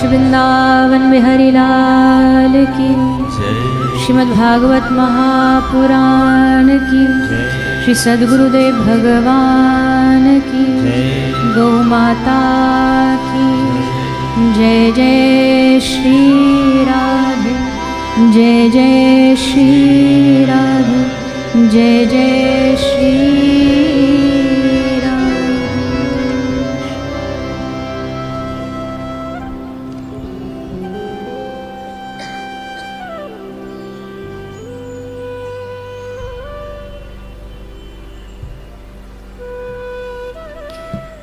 वृंदावन बिहारी लाल की, श्रीमद् भागवत महापुराण की, श्री सद्गुरुदेव भगवान की, गौ माता की जय। जय श्री राधे, जय जय श्री राधे, जय जय श्री राधे।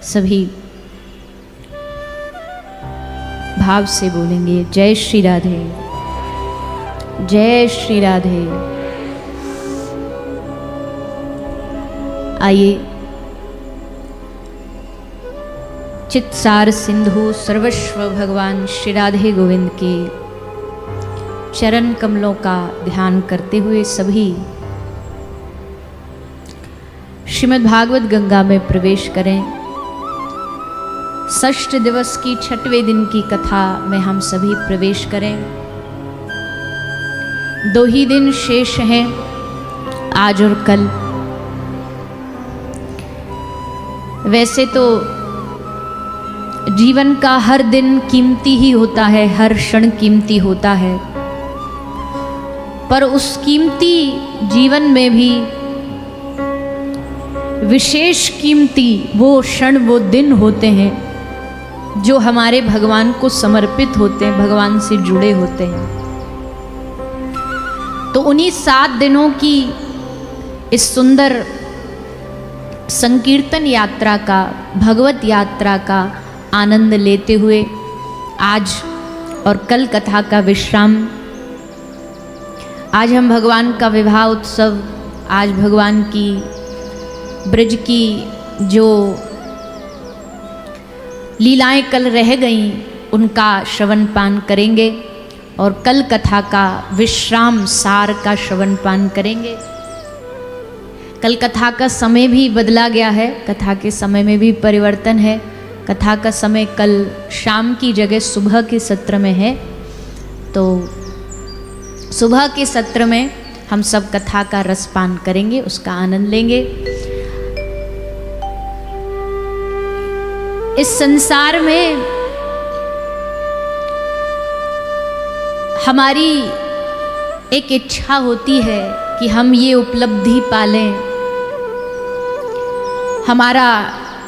सभी भाव से बोलेंगे जय श्री राधे, जय श्री राधे। आइए चित्सार सिंधु सर्वस्व भगवान श्री राधे गोविंद के चरण कमलों का ध्यान करते हुए सभी श्रीमद् भागवत गंगा में प्रवेश करें। षष्ठ दिवस की 6वें दिन की कथा में हम सभी प्रवेश करें। 2 ही दिन शेष हैं, आज और कल। वैसे तो जीवन का हर दिन कीमती ही होता है, हर क्षण कीमती होता है, पर उस कीमती जीवन में भी विशेष कीमती वो क्षण, वो दिन होते हैं जो हमारे भगवान को समर्पित होते हैं, भगवान से जुड़े होते हैं। तो उन्हीं 7 दिनों की इस सुंदर संकीर्तन यात्रा का, भगवत यात्रा का आनंद लेते हुए आज और कल कथा का विश्राम। आज हम भगवान का विवाह उत्सव, आज भगवान की ब्रज की जो लीलाएं कल रह गईं उनका श्रवण पान करेंगे और कल कथा का विश्राम सार का श्रवण पान करेंगे। कल कथा का समय भी बदला गया है, कथा के समय में भी परिवर्तन है। कथा का समय कल शाम की जगह सुबह के सत्र में है, तो सुबह के सत्र में हम सब कथा का रसपान करेंगे, उसका आनंद लेंगे। इस संसार में हमारी एक इच्छा होती है कि हम ये उपलब्धि पालें, हमारा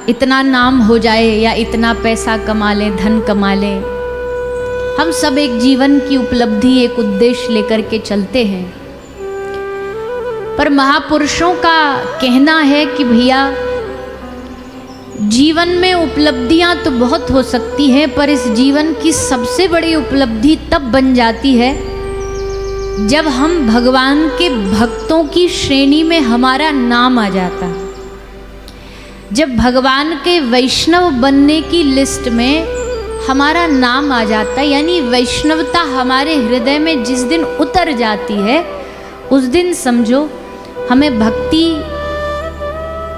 इतना नाम हो जाए या इतना पैसा कमा लें, धन कमा लें। हम सब एक जीवन की उपलब्धि, एक उद्देश्य लेकर के चलते हैं। पर महापुरुषों का कहना है कि भैया जीवन में उपलब्धियां तो बहुत हो सकती हैं, पर इस जीवन की सबसे बड़ी उपलब्धि तब बन जाती है जब हम भगवान के भक्तों की श्रेणी में हमारा नाम आ जाता है। जब भगवान के वैष्णव बनने की लिस्ट में हमारा नाम आ जाता है, यानी वैष्णवता हमारे हृदय में जिस दिन उतर जाती है उस दिन समझो हमें भक्ति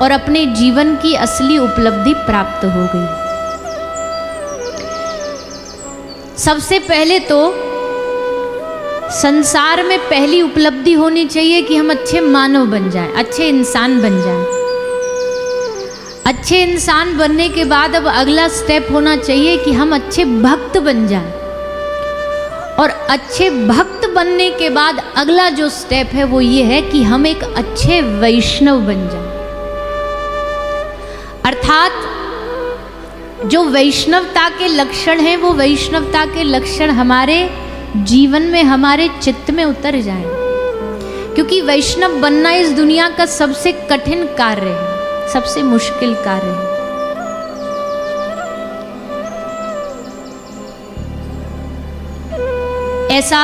और अपने जीवन की असली उपलब्धि प्राप्त हो गई। सबसे पहले तो संसार में पहली उपलब्धि होनी चाहिए कि हम अच्छे मानव बन जाएं, अच्छे इंसान बन जाएं। अच्छे इंसान बनने के बाद अब अगला स्टेप होना चाहिए कि हम अच्छे भक्त बन जाएं, और अच्छे भक्त बनने के बाद अगला जो स्टेप है वो ये है कि हम एक अच्छे वैष्णव बन जाएं। अर्थात जो वैष्णवता के लक्षण हैं वो वैष्णवता के लक्षण हमारे जीवन में, हमारे चित्त में उतर जाएं, क्योंकि वैष्णव बनना इस दुनिया का सबसे कठिन कार्य है, सबसे मुश्किल कार्य है। ऐसा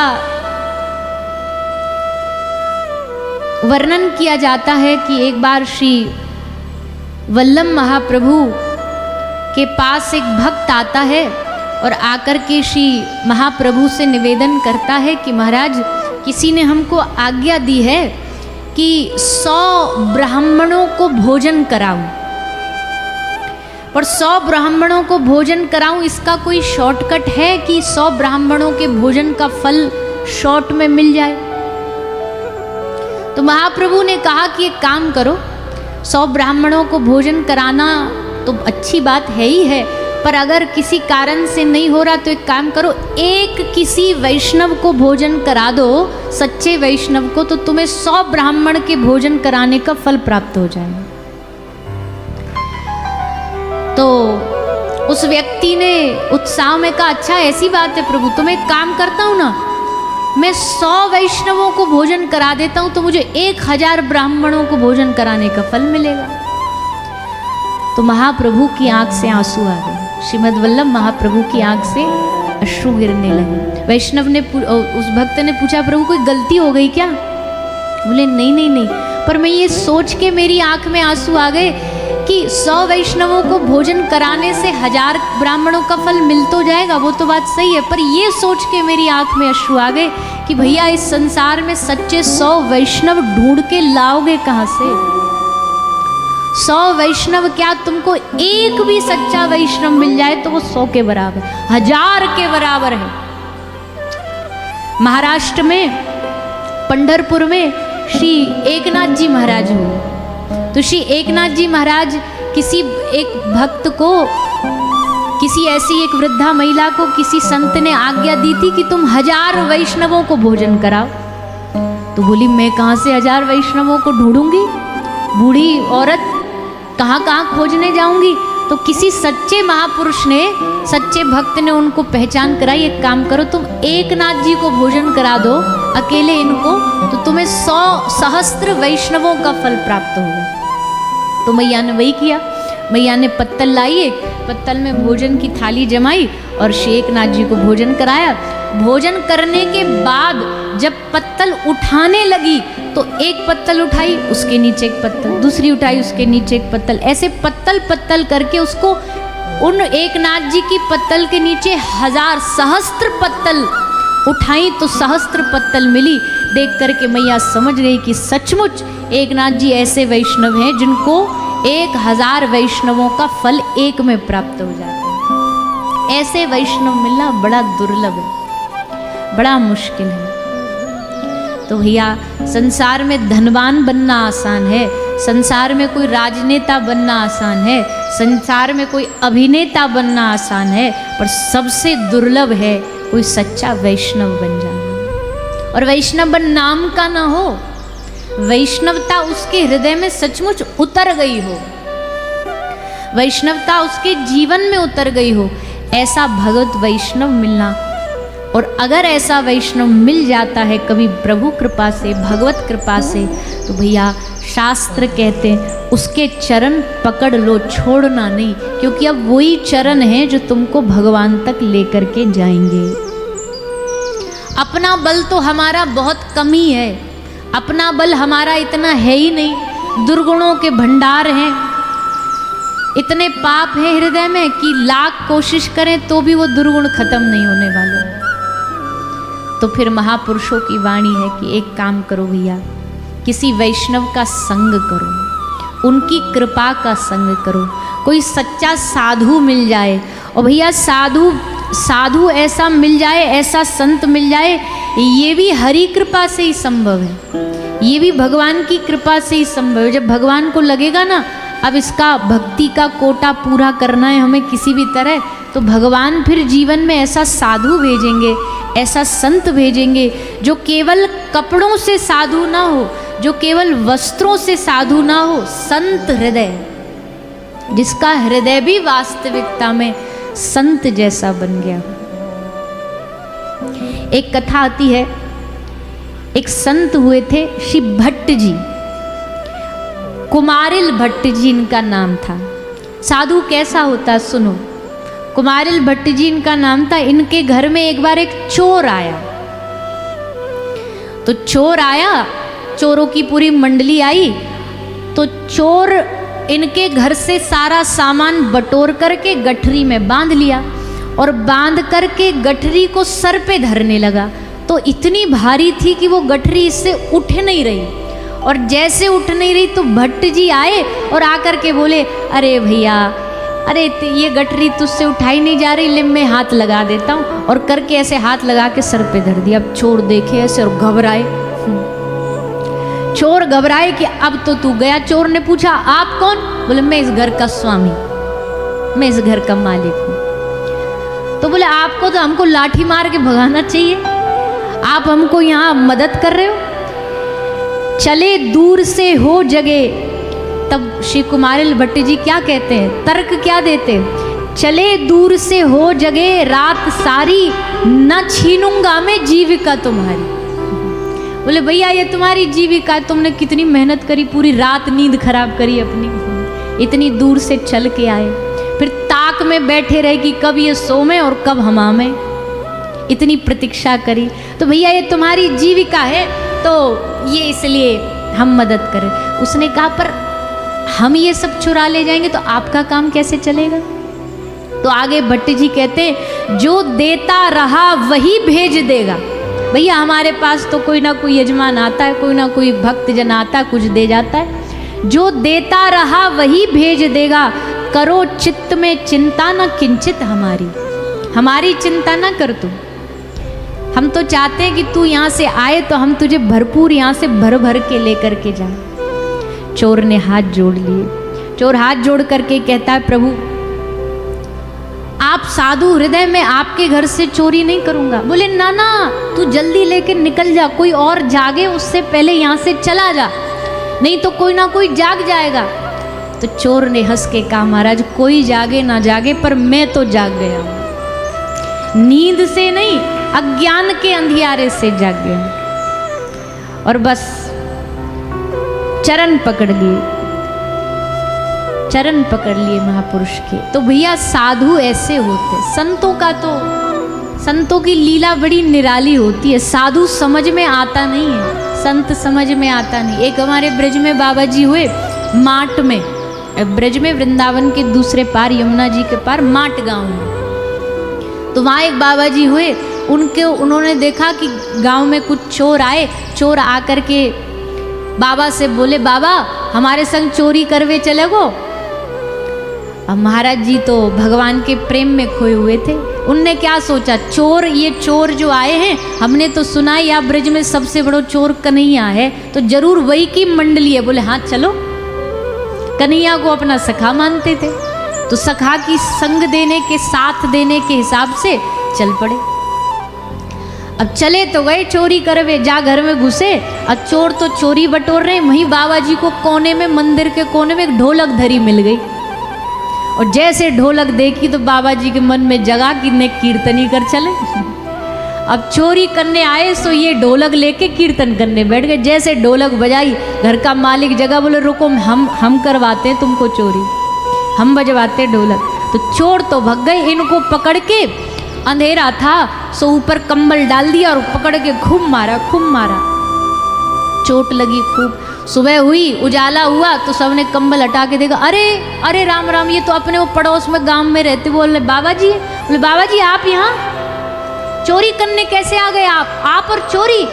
वर्णन किया जाता है कि एक बार श्री वल्लभ महाप्रभु के पास एक भक्त आता है और आकर के श्री महाप्रभु से निवेदन करता है कि महाराज, किसी ने हमको आज्ञा दी है कि 100 ब्राह्मणों को भोजन कराऊं, और 100 ब्राह्मणों को भोजन कराऊं, इसका कोई शॉर्टकट है कि 100 ब्राह्मणों के भोजन का फल शॉर्ट में मिल जाए? तो महाप्रभु ने कहा कि एक काम करो, 100 ब्राह्मणों को भोजन कराना तो अच्छी बात है ही है, पर अगर किसी कारण से नहीं हो रहा तो एक काम करो, एक किसी वैष्णव को भोजन करा दो, सच्चे वैष्णव को, तो तुम्हें 100 ब्राह्मण के भोजन कराने का फल प्राप्त हो जाएगा। तो उस व्यक्ति ने उत्साह में कहा, अच्छा ऐसी बात है प्रभु, तो मैं एक काम करता हूँ ना, मैं 100 वैष्णवों को भोजन करा देता हूँ तो मुझे 1000 ब्राह्मणों को भोजन कराने का फल मिलेगा। तो महाप्रभु की आंख से आंसू आ गए, श्रीमद् वल्लभ महाप्रभु की आंख से अश्रु गिरने लगे। वैष्णव ने, उस भक्त ने पूछा, प्रभु कोई गलती हो गई क्या? बोले नहीं नहीं नहीं, पर मैं ये सोच के मेरी आंख में आंसू आ गए कि 100 वैष्णवों को भोजन कराने से 1000 ब्राह्मणों का फल मिल तो जाएगा, वो तो बात सही है, पर ये सोच के मेरी आंख में अश्रु आ गए कि भैया इस संसार में सच्चे 100 वैष्णव ढूंढ के लाओगे कहाँ से? 100 वैष्णव क्या, तुमको एक भी सच्चा वैष्णव मिल जाए तो वो 100 के बराबर, 1000 के बराबर है। महाराष्ट्र में पंढरपुर में श्री एकनाथ जी महाराज हुए। तो श्री एकनाथ जी महाराज किसी एक भक्त को, किसी ऐसी एक वृद्धा महिला को किसी संत ने आज्ञा दी थी कि तुम 1000 वैष्णवों को भोजन कराओ। तो बोली, मैं कहाँ से 1000 वैष्णवों को ढूंढूंगी, बूढ़ी औरत कहाँ कहाँ खोजने जाऊंगी? तो किसी सच्चे महापुरुष ने, सच्चे भक्त ने उनको पहचान कराई, एक काम करो तुम एकनाथ जी को भोजन करा दो अकेले इनको, तो तुम्हें 100 सहस्त्र वैष्णवों का फल प्राप्त होगा। तो मैया ने वही किया। मैया ने पत्तल लाई, एक पत्तल में भोजन की थाली जमाई और श्री एकनाथ जी को भोजन कराया। भोजन करने के बाद जब पत्तल उठाने लगी तो एक पत्तल उठाई, उसके नीचे एक पत्तल, दूसरी उठाई, उसके नीचे एक पत्तल, ऐसे पत्तल पत्तल करके उसको उन एकनाथ जी की पत्तल के नीचे 1000 सहस्त्र पत्तल उठाई तो सहस्त्र पत्तल मिली। देख करके मैया समझ गई कि सचमुच एकनाथ जी ऐसे वैष्णव हैं जिनको 1000 वैष्णवों का फल एक में प्राप्त हो जाता है। ऐसे वैष्णव मिलना बड़ा दुर्लभ है, बड़ा मुश्किल है। तो भैया संसार में धनवान बनना आसान है, संसार में कोई राजनेता बनना आसान है, संसार में कोई अभिनेता बनना आसान है, पर सबसे दुर्लभ है कोई सच्चा वैष्णव बन जाना। और वैष्णव बन नाम का ना हो, वैष्णवता उसके हृदय में सचमुच उतर गई हो, वैष्णवता उसके जीवन में उतर गई हो, ऐसा भगवत वैष्णव मिलना। और अगर ऐसा वैष्णव मिल जाता है कभी प्रभु कृपा से, भगवत कृपा से, तो भैया शास्त्र कहते हैं उसके चरण पकड़ लो, छोड़ना नहीं, क्योंकि अब वही चरण है जो तुमको भगवान तक लेकर के जाएंगे। अपना बल तो हमारा बहुत कम ही है, अपना बल हमारा इतना है ही नहीं, दुर्गुणों के भंडार हैं। इतने पाप हैं हृदय में कि लाख कोशिश करें तो भी वो दुर्गुण खत्म नहीं होने वाले। तो फिर महापुरुषों की वाणी है कि एक काम करो भैया, किसी वैष्णव का संग करो, उनकी कृपा का संग करो, कोई सच्चा साधु मिल जाए। और भैया साधु ऐसा मिल जाए, ऐसा संत मिल जाए, ये भी हरि कृपा से ही संभव है, ये भी भगवान की कृपा से ही संभव है। जब भगवान को लगेगा ना अब इसका भक्ति का कोटा पूरा करना है हमें किसी भी तरह, तो भगवान फिर जीवन में ऐसा साधु भेजेंगे, ऐसा संत भेजेंगे जो केवल कपड़ों से साधु ना हो, जो केवल वस्त्रों से साधु ना हो, संत हृदय, जिसका हृदय भी वास्तविकता में संत जैसा बन गया। एक कथा आती है, एक संत हुए थे श्री भट्ट जी, कुमारिल भट्ट जी इनका नाम था। साधु कैसा होता सुनो, कुमारिल भट्ट जी इनका नाम था। इनके घर में एक बार एक चोर आया, तो चोर आया, चोरों की पूरी मंडली आई, तो चोर इनके घर से सारा सामान बटोर करके गठरी में बांध लिया और बांध करके गठरी को सर पे धरने लगा। तो इतनी भारी थी कि वो गठरी इससे उठ नहीं रही, और जैसे उठ नहीं रही तो भट्ट जी आए और आकर के बोले, अरे भैया, अरे ये गठरी तुझसे उठाई नहीं जा रही, ले मैं हाथ लगा देता हूँ। और करके ऐसे हाथ लगा के सर पे धर दिया। अब चोर देखे ऐसे और घबराए, चोर घबराए कि अब तो तू गया। चोर ने पूछा, आप कौन? बोले, मैं इस घर का स्वामी, मैं इस घर का मालिक हूँ। तो बोले, आपको तो हमको लाठी मार के भगाना चाहिए, आप हमको यहाँ मदद कर रहे हो। चले दूर से हो जगे। तब श्री कुमारिल भट्ट जी क्या कहते हैं, तर्क क्या देते हैं, चले दूर से हो जगे, रात सारी न छीनूंगा मैं जीविका तुम्हारी। बोले, भैया ये तुम्हारी जीविका, तुमने कितनी मेहनत करी, पूरी रात नींद खराब करी अपनी, इतनी दूर से चल के आए, फिर ताक में बैठे रहे कि कब ये सोमे और कब हम आवे, इतनी प्रतीक्षा करी, तो भैया ये तुम्हारी जीविका है, तो ये इसलिए हम मदद करें। उसने कहा, पर हम ये सब चुरा ले जाएंगे तो आपका काम कैसे चलेगा? तो आगे भट्ट जी कहते हैं, जो देता रहा वही भेज देगा। भैया हमारे पास तो कोई ना कोई यजमान आता है, कोई ना कोई भक्त जन आता है, कुछ दे जाता है, जो देता रहा वही भेज देगा। करो चित्त में चिंता न किंचित हमारी चिंता ना कर तू, हम तो चाहते हैं कि तू यहाँ से आए तो हम तुझे भरपूर यहाँ से भर भर के लेकर के जाए। चोर ने हाथ जोड़ लिए। चोर हाथ जोड़ करके कहता है, प्रभु आप साधु हृदय, मैं आपके घर से चोरी नहीं करूंगा। बोले, ना ना, तू जल्दी लेके निकल जा, कोई और जागे उससे पहले यहाँ से चला जा, नहीं तो कोई ना कोई जाग जाएगा। तो चोर ने हंस के कहा, महाराज कोई जागे ना जागे, पर मैं तो जाग गया हूं, नींद से नहीं, अज्ञान के अंधियारे से जाग गया। और बस चरण पकड़ लिए महापुरुष के। तो भैया साधु ऐसे होते, संतों की लीला बड़ी निराली होती है। साधु समझ में आता नहीं है, संत समझ में आता नहीं। एक हमारे ब्रज में बाबा जी हुए, माट में, ब्रज में वृंदावन के दूसरे पार, यमुना जी के पार माट गांव में, तो वहाँ एक बाबा जी हुए। उन्होंने देखा कि गांव में कुछ चोर आए। चोर आकर के बाबा से बोले, बाबा हमारे संग चोरी करवे चले गो। अब महाराज जी तो भगवान के प्रेम में खोए हुए थे। उनने क्या सोचा, ये चोर जो आए हैं, हमने तो सुना है यहाँ ब्रज में सबसे बड़ो चोर कन्हैया है, तो जरूर वही की मंडली है। बोले, हाँ चलो। कन्हैया को अपना सखा मानते थे, तो सखा की संग देने के, साथ देने के हिसाब से चल पड़े। अब चले तो गए चोरी करवे, जा घर में घुसे, और चोर तो चोरी बटोर रहे। वहीं बाबा जी को कोने में, मंदिर के कोने में एक ढोलक धरी मिल गई, और जैसे ढोलक देखी तो बाबा जी के मन में जगा कि ने कीर्तन ही कर चले। अब चोरी करने आए सो ये ढोलक लेके कीर्तन करने बैठ गए। जैसे ढोलक बजाई, घर का मालिक जगा, बोले रुको, हम करवाते हैं तुमको चोरी, हम बजवाते ढोलक। तो चोर तो भग गए, इनको पकड़ के, अंधेरा था सो ऊपर कंबल डाल दिया और पकड़ के खूब मारा, चोट लगी खूब। सुबह हुई, उजाला हुआ तो सबने कंबल हटा के देखा, अरे अरे राम राम, ये तो अपने वो पड़ोस में गांव में रहते। बोले बाबा जी, बोले बाबा जी आप यहाँ चोरी करने कैसे आ गए? आप और चोरी?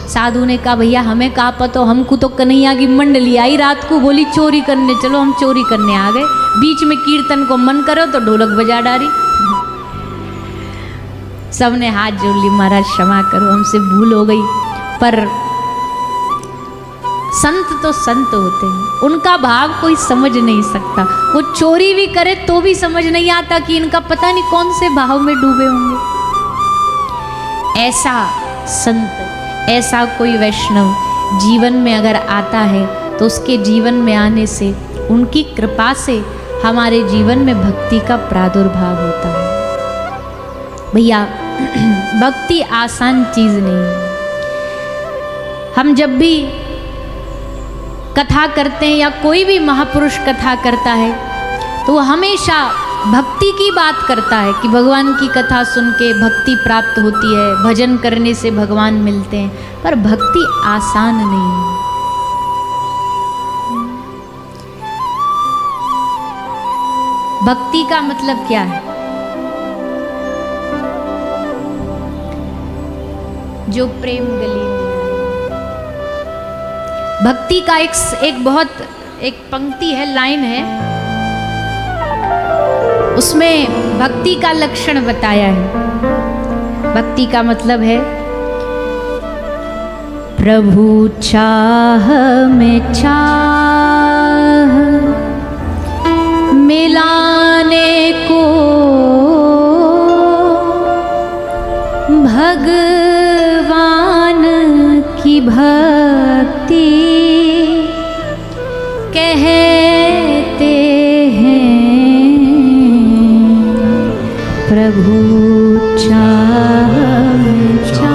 साधु ने कहा भैया हमें कहा पता, हमको तो कन्हैया की मंडली आई रात को, बोली चोरी करने चलो, हम चोरी करने आ गए। बीच में कीर्तन को मन करो तो ढोलक बजा डाली। सबने हाथ जोड़ ली, महाराज क्षमा करो, हमसे भूल हो गई। पर संत तो संत होते हैं, उनका भाव कोई समझ नहीं सकता। वो चोरी भी करे तो भी समझ नहीं आता कि इनका पता नहीं कौन से भाव में डूबे होंगे। ऐसा संत, ऐसा कोई वैष्णव जीवन में अगर आता है तो उसके जीवन में आने से, उनकी कृपा से हमारे जीवन में भक्ति का प्रादुर्भाव होता है। भैया भक्ति आसान चीज नहीं है। हम जब भी कथा करते हैं या कोई भी महापुरुष कथा करता है तो वो हमेशा भक्ति की बात करता है कि भगवान की कथा सुन के भक्ति प्राप्त होती है, भजन करने से भगवान मिलते हैं। पर भक्ति आसान नहीं है। भक्ति का मतलब क्या है? जो प्रेम गली में। भक्ति का एक बहुत एक पंक्ति है, लाइन है, उसमें भक्ति का लक्षण बताया है। भक्ति का मतलब है प्रभु चाह में चाह मिलाने को, भगवान की भक्ति कहते हैं। प्रभु चाह में चाह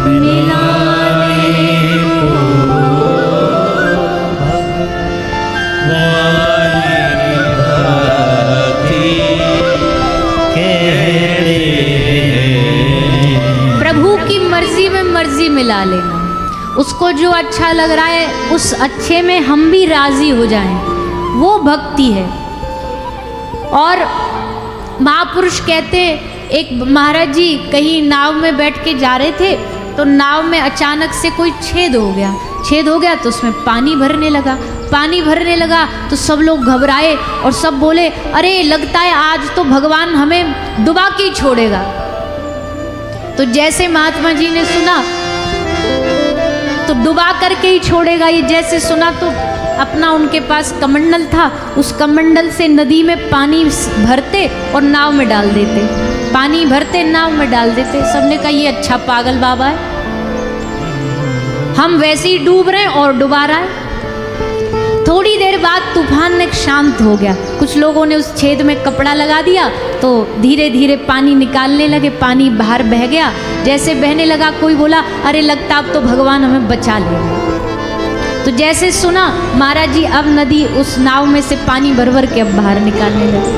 मिलाने को, प्रभु की मर्जी में मर्जी मिला लेना। उसको जो अच्छा लग रहा है उस अच्छे में हम भी राजी हो जाएं, वो भक्ति है। और महापुरुष कहते, एक महाराज जी कहीं नाव में बैठ के जा रहे थे तो नाव में अचानक से कोई छेद हो गया। छेद हो गया तो उसमें पानी भरने लगा। पानी भरने लगा तो सब लोग घबराए और सब बोले, अरे लगता है आज तो भगवान हमें डुबा के ही छोड़ेगा। तो जैसे महात्मा जी ने सुना तो डुबा करके ही छोड़ेगा, ये जैसे सुना तो अपना उनके पास कमंडल था, उस कमंडल से नदी में पानी भरते और नाव में डाल देते, पानी भरते नाव में डाल देते। सबने कहा ये अच्छा पागल बाबा है, हम वैसे ही डूब रहे हैं और डुबा रहा है। थोड़ी देर बाद तूफान ने शांत हो गया। कुछ लोगों ने उस छेद में कपड़ा लगा दिया तो धीरे धीरे पानी निकालने लगे, पानी बाहर बह गया। जैसे बहने लगा कोई बोला, अरे लगता अब तो भगवान हमें बचा लेगा। तो जैसे सुना महाराज जी अब नदी उस नाव में से पानी भर भर के अब बाहर निकालने लगे।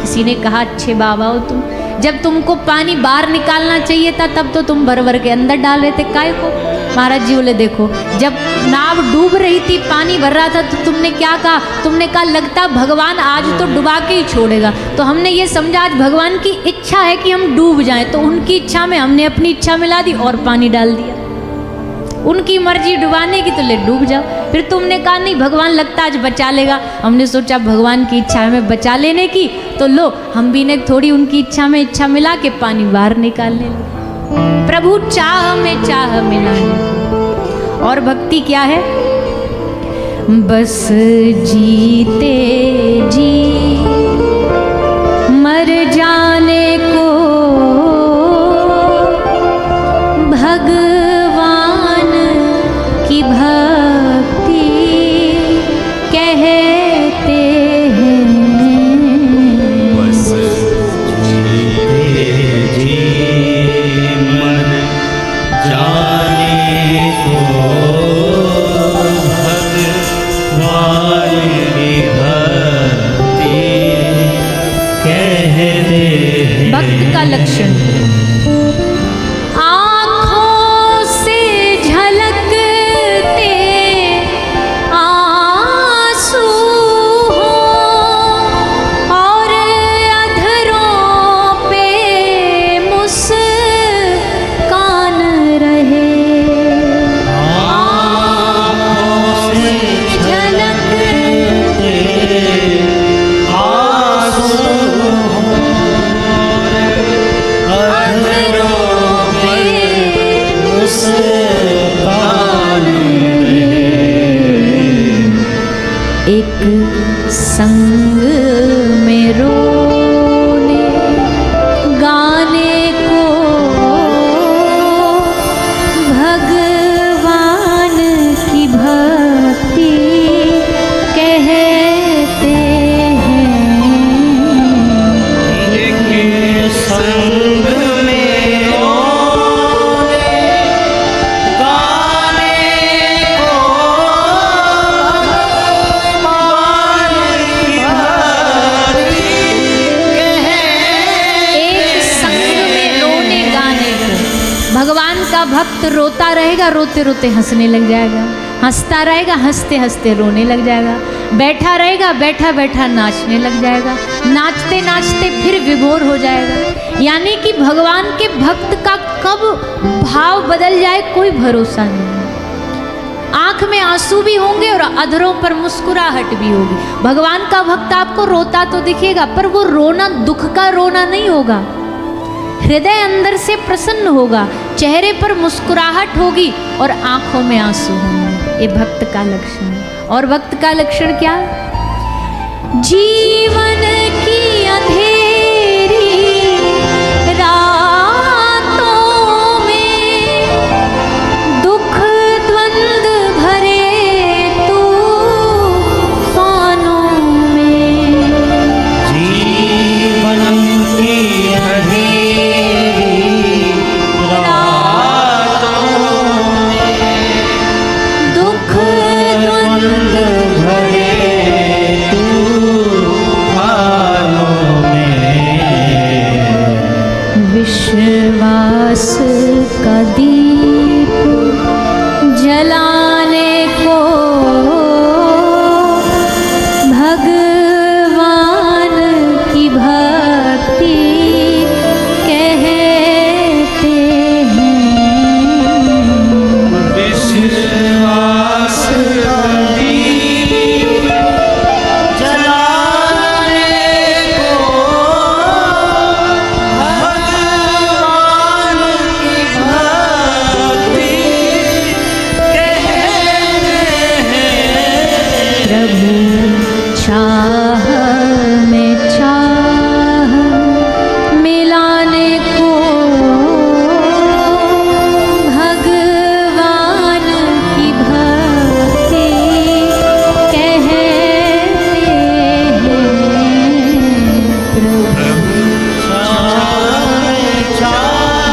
किसी ने कहा, अच्छे बाबा हो तुम, जब तुमको पानी बाहर निकालना चाहिए था तब तो तुम भर भर के अंदर डाल रहे थे, काहे को? महाराज जी बोले, देखो जब नाव डूब रही थी, पानी भर रहा था, तो तुमने क्या कहा? तुमने कहा लगता भगवान आज तो डुबा के ही छोड़ेगा। तो हमने ये समझा आज भगवान की इच्छा है कि हम डूब जाएं, तो उनकी इच्छा में हमने अपनी इच्छा मिला दी और पानी डाल दिया। उनकी मर्जी डुबाने की तो ले डूब जाओ। फिर तुमने कहा नहीं भगवान लगता आज बचा लेगा। हमने सोचा भगवान की इच्छा है हमें बचा लेने की, तो लो हम भी ने थोड़ी उनकी इच्छा में इच्छा मिला के पानी बाहर निकालने लगे। प्रभु चाह में चाह मिलाने। और भक्ति क्या है? बस जीते जी मर जाने को भगवान की भक्ति कहते हैं। बस जीते जी मर जाने को भगवान की भक्ति कहते हैं। भक्त का लक्षण आँखों से झलक का भक्त रोता रहेगा, रोते रोते हंसने लग जाएगा, हंसता रहेगा, हंसते हंसते रोने लग जाएगा, बैठा रहेगा, बैठा बैठा नाचने लग जाएगा, नाचते नाचते फिर विभोर हो जाएगा। यानी कि भगवान के भक्त का कब भाव बदल जाए कोई भरोसा नहीं। आंख में आंसू भी होंगे और अधरों पर मुस्कुराहट भी होगी। भगवान का भक्त आपको रोता तो दिखेगा, पर वो रोना दुख का रोना नहीं होगा, हृदय अंदर से प्रसन्न होगा, चेहरे पर मुस्कुराहट होगी और आंखों में आंसू होंगे। ये भक्त का लक्षण है। और भक्त का लक्षण क्या? जीवन की अंधेरी रातों में दुख द्वंद भरे तूफानों में, जीवन की अंधेरी रातों में दुख द्वंद भरे तूफानों में, विश्वास का दीप जलाने को भगवान की भक्ति कहते हैं। विश्वास का दीप जलाने को भगवान की भक्ति कहते हैं। प्रभु चाह में चाह मिलाने को भगवान की भक्ति कहते हैं।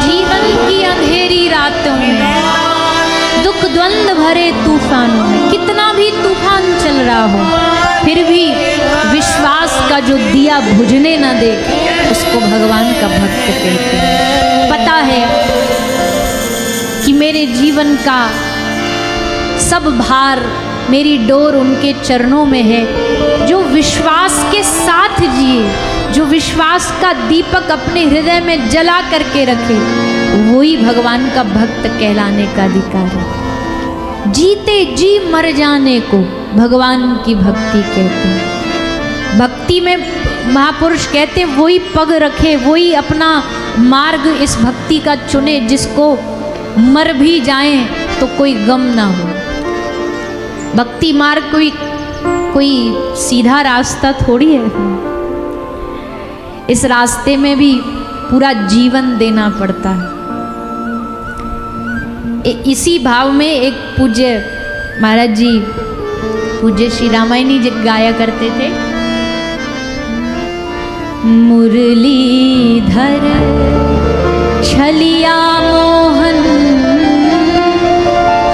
जीवन की अंधेरी रातों में, दुख द्वंद भरे तूफानों में, कितना भी तूफान चल रहा हो फिर भी विश्वास का जो दिया बुझने न दे उसको भगवान का भक्त कहते हैं। पता है कि मेरे जीवन का सब भार, मेरी डोर उनके चरणों में है। जो विश्वास के साथ जिए, जो विश्वास का दीपक अपने हृदय में जला करके रखे, वही भगवान का भक्त कहलाने का अधिकार है। जीते जी मर जाने को भगवान की भक्ति कहते हैं। भक्ति में महापुरुष कहते हैं वही पग रखे, वही अपना मार्ग इस भक्ति का चुने जिसको मर भी जाएं तो कोई गम ना हो। भक्ति मार्ग कोई सीधा रास्ता थोड़ी है। इस रास्ते में भी पूरा जीवन देना पड़ता है। इसी भाव में एक पूज्य महाराज जी, पूज्य श्री रामायणी जी गाया करते थे, मुरलीधर छलिया मोहन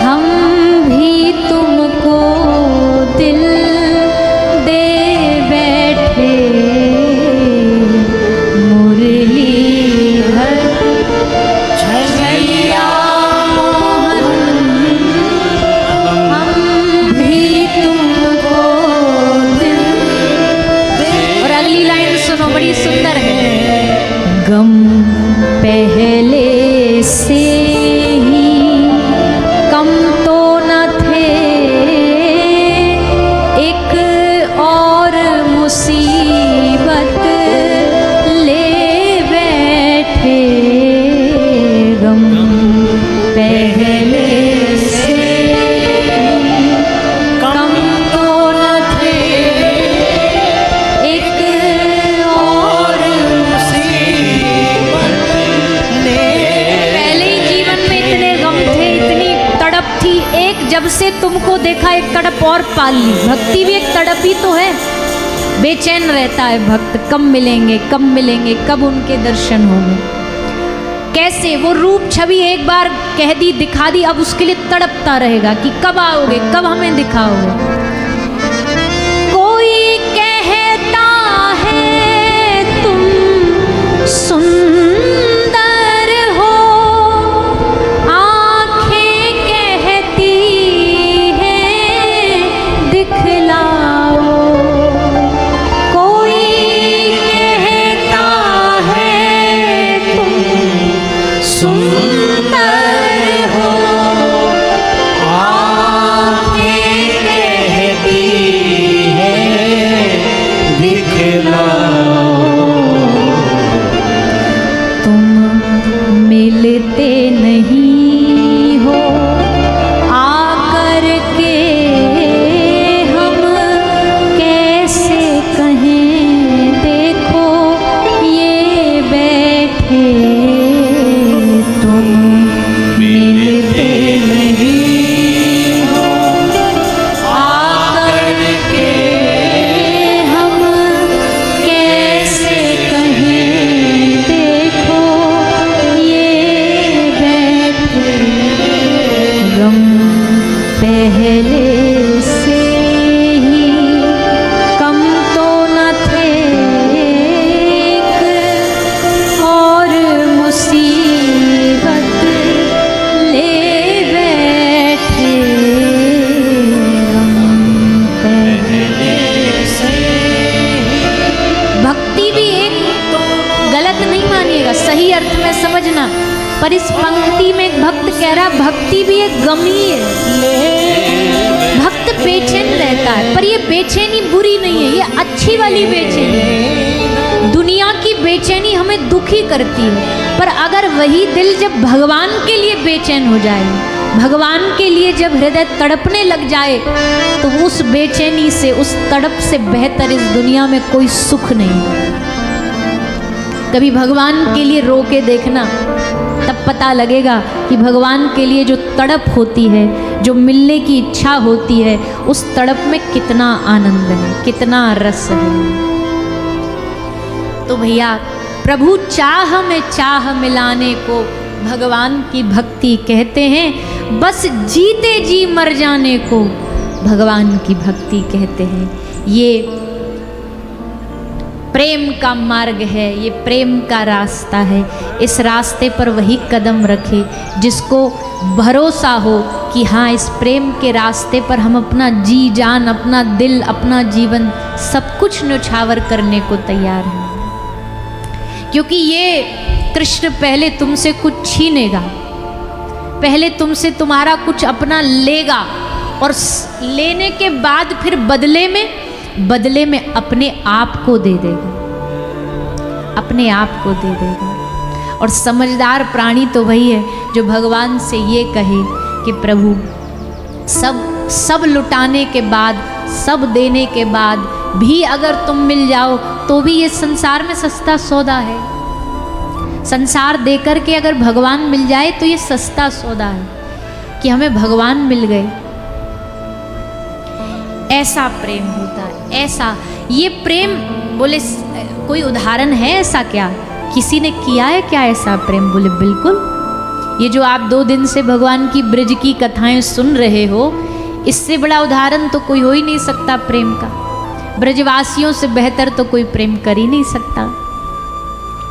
हम भी तुमको दिल दे बैठे, मुरलीधर छलिया मोहन हम भी तुमको दिल दे। और अगली लाइन सुनो, बड़ी सुंदर है। गम पहले से ही कम तो न थे, एक और मुसीबत ले बैठे, गम पहले से कम तो न थे, एक और पहले ही जीवन में इतने गम थे, इतनी तड़प थी, एक जब से तुमको देखा एक तड़प और पाल ली। भक्ति भी एक तड़प ही तो है। बेचैन रहता है भक्त, कब मिलेंगे, कब मिलेंगे, कब उनके दर्शन होंगे। कैसे वो रूप छवि एक बार कह दी, दिखा दी, अब उसके लिए तड़पता रहेगा कि कब आओगे, कब हमें दिखाओगे। कोई कहता है तुम सुंदर हो, आ मिलते नहीं हो, आकर के हम कैसे कहें देखो ये बैठे तुम मिलते नहीं हो, आकर के हम कैसे कहें देखो ये बैठे। गम पहले से ही कम तो न थे, और मुसीबत ले बैठे। गम पहले से। भक्ति भी एक गलत नहीं मानिएगा, सही अर्थ में समझना। पर इस पंक्ति में एक भक्त कह रहा भक्ति भी एक गम ही है। भक्त बेचैन रहता है, पर ये बेचैनी बुरी नहीं है, ये अच्छी वाली बेचैनी है। दुनिया की बेचैनी हमें दुखी करती है, पर अगर वही दिल जब भगवान के लिए बेचैन हो जाए, भगवान के लिए जब हृदय तड़पने लग जाए, तो उस बेचैनी से, उस तड़प से बेहतर इस दुनिया में कोई सुख नहीं। कभी भगवान के लिए रो के देखना, तब पता लगेगा कि भगवान के लिए जो तड़प होती है, जो मिलने की इच्छा होती है, उस तड़प में कितना आनंद है, कितना रस है। तो भैया, प्रभु चाह में चाह मिलाने को भगवान की भक्ति कहते हैं। बस जीते जी मर जाने को भगवान की भक्ति कहते हैं। ये प्रेम का मार्ग है, ये प्रेम का रास्ता है। इस रास्ते पर वही कदम रखे जिसको भरोसा हो कि हाँ, इस प्रेम के रास्ते पर हम अपना जी जान, अपना दिल, अपना जीवन सब कुछ न्यौछावर करने को तैयार हैं। क्योंकि ये कृष्ण पहले तुमसे कुछ छीनेगा, पहले तुमसे तुम्हारा कुछ अपना लेगा, और लेने के बाद फिर बदले में अपने आप को दे देगा, अपने आप को दे देगा। और समझदार प्राणी तो वही है जो भगवान से ये कहे कि प्रभु, सब लुटाने के बाद, सब देने के बाद भी अगर तुम मिल जाओ तो भी ये संसार में सस्ता सौदा है। संसार देकर के अगर भगवान मिल जाए तो ये सस्ता सौदा है कि हमें भगवान मिल गए। ऐसा प्रेम होता है, ऐसा। ये प्रेम बोले कोई उदाहरण है ऐसा क्या? किसी ने किया है क्या ऐसा प्रेम? बोले बिल्कुल। ये जो आप 2 दिन से भगवान की ब्रज की कथाएं सुन रहे हो, इससे बड़ा उदाहरण तो कोई हो ही नहीं सकता प्रेम का। ब्रजवासियों से बेहतर तो कोई प्रेम कर ही नहीं सकता।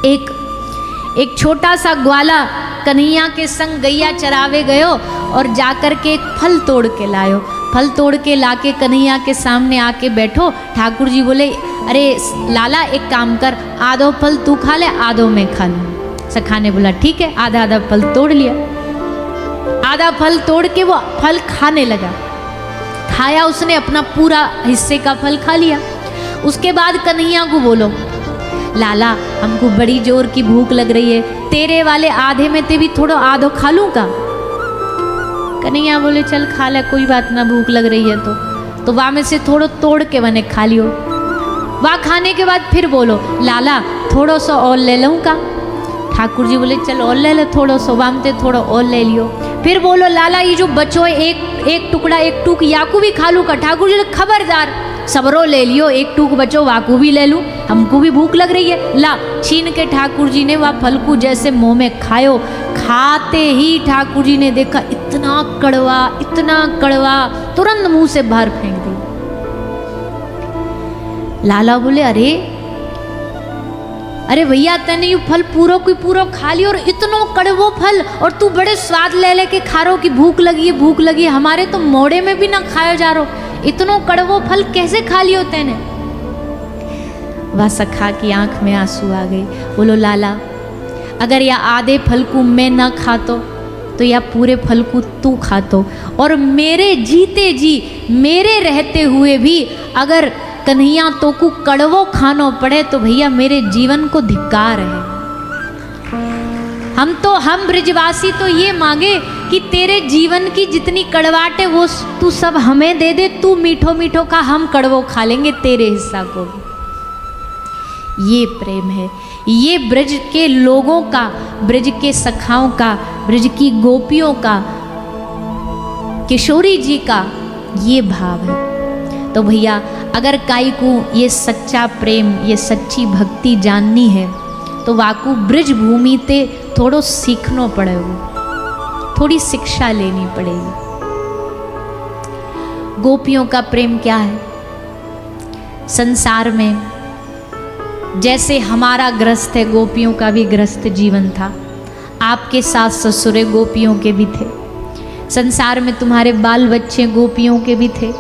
एक छोटा सा ग्वाला कन्हैया के संग गैया चरावे गयो और जाकर के एक फल तोड़ के लायो। फल तोड़ के लाके कन्हैया के सामने आके बैठो। ठाकुर जी बोले, अरे लाला एक काम कर, आधो फल तू खा ले, आधो मैं खा लूँ। सखा ने बोला ठीक है, आधा आधा फल तोड़ लिया। आधा फल तोड़ के वो फल खाने लगा। खाया उसने, अपना पूरा हिस्से का फल खा लिया। उसके बाद कन्हैया को बोलो, लाला हमको बड़ी जोर की भूख लग रही है, तेरे वाले आधे में ते भी थोड़ा आधो खा लूँ का? कन्हैया बोले चल खा ले, कोई बात ना, भूख लग रही है तो वहाँ में से थोड़ा तोड़ के मैंने खा लियो। वहाँ खाने के बाद फिर बोलो, लाला थोड़ा सा और ले लूँ का? ठाकुर जी बोले चल और ले ले थोड़ा सा, वहाँ में थोड़ा और ले लियो। फिर बोलो, लाला ये जो बचो एक टुकड़ा, एक टूक याकू भी खा लूँ का? ठाकुर जी खबरदार, सबरो ले लियो, एक टूक बचो वाकू भी ले लूँ, हमको भी भूख लग रही है। ला छीन के ठाकुर जी ने वह फल को जैसे मुँह में खायो। खाते ही ठाकुर जी ने देखा इतना कड़वा, तुरंत मुंह से बाहर फेंक दी। लाला बोले, अरे भैया तने ये फल पूरा कोई पूरा खा लियो और इतनो कड़वो फल, और तू बड़े स्वाद ले के खा रो कि भूख लगी है, हमारे तो मोड़े में भी ना खायो जा रो, इतनो कड़वो फल कैसे खा लियो तेने? वह सखा की आंख में आंसू आ गए। बोलो लाला, अगर या आधे फल को मैं ना खातो तो या पूरे फल को तू खातो, और मेरे जीते जी, मेरे रहते हुए भी अगर कन्हैया तो को कड़वो खानो पड़े तो भैया मेरे जीवन को धिक्कार है। हम ब्रजवासी तो ये मांगे कि तेरे जीवन की जितनी कड़वाहट है वो तू सब हमें दे दे, तू मीठो मीठो का, हम कड़वो खा लेंगे तेरे हिस्सा को। ये प्रेम है, ये ब्रज के लोगों का, ब्रज के सखाओं का, ब्रज की गोपियों का, किशोरी जी का ये भाव है। तो भैया अगर काई को ये सच्चा प्रेम, ये सच्ची भक्ति जाननी है तो वाकू ब्रज भूमि ते थोड़ो सीखना पड़ेगा, थोड़ी शिक्षा लेनी पड़ेगी। गोपियों का प्रेम क्या है? संसार में जैसे हमारा ग्रस्त है, गोपियों का भी ग्रस्त जीवन था। आपके सास ससुरे गोपियों के भी थे, संसार में तुम्हारे बाल बच्चे गोपियों के भी थे।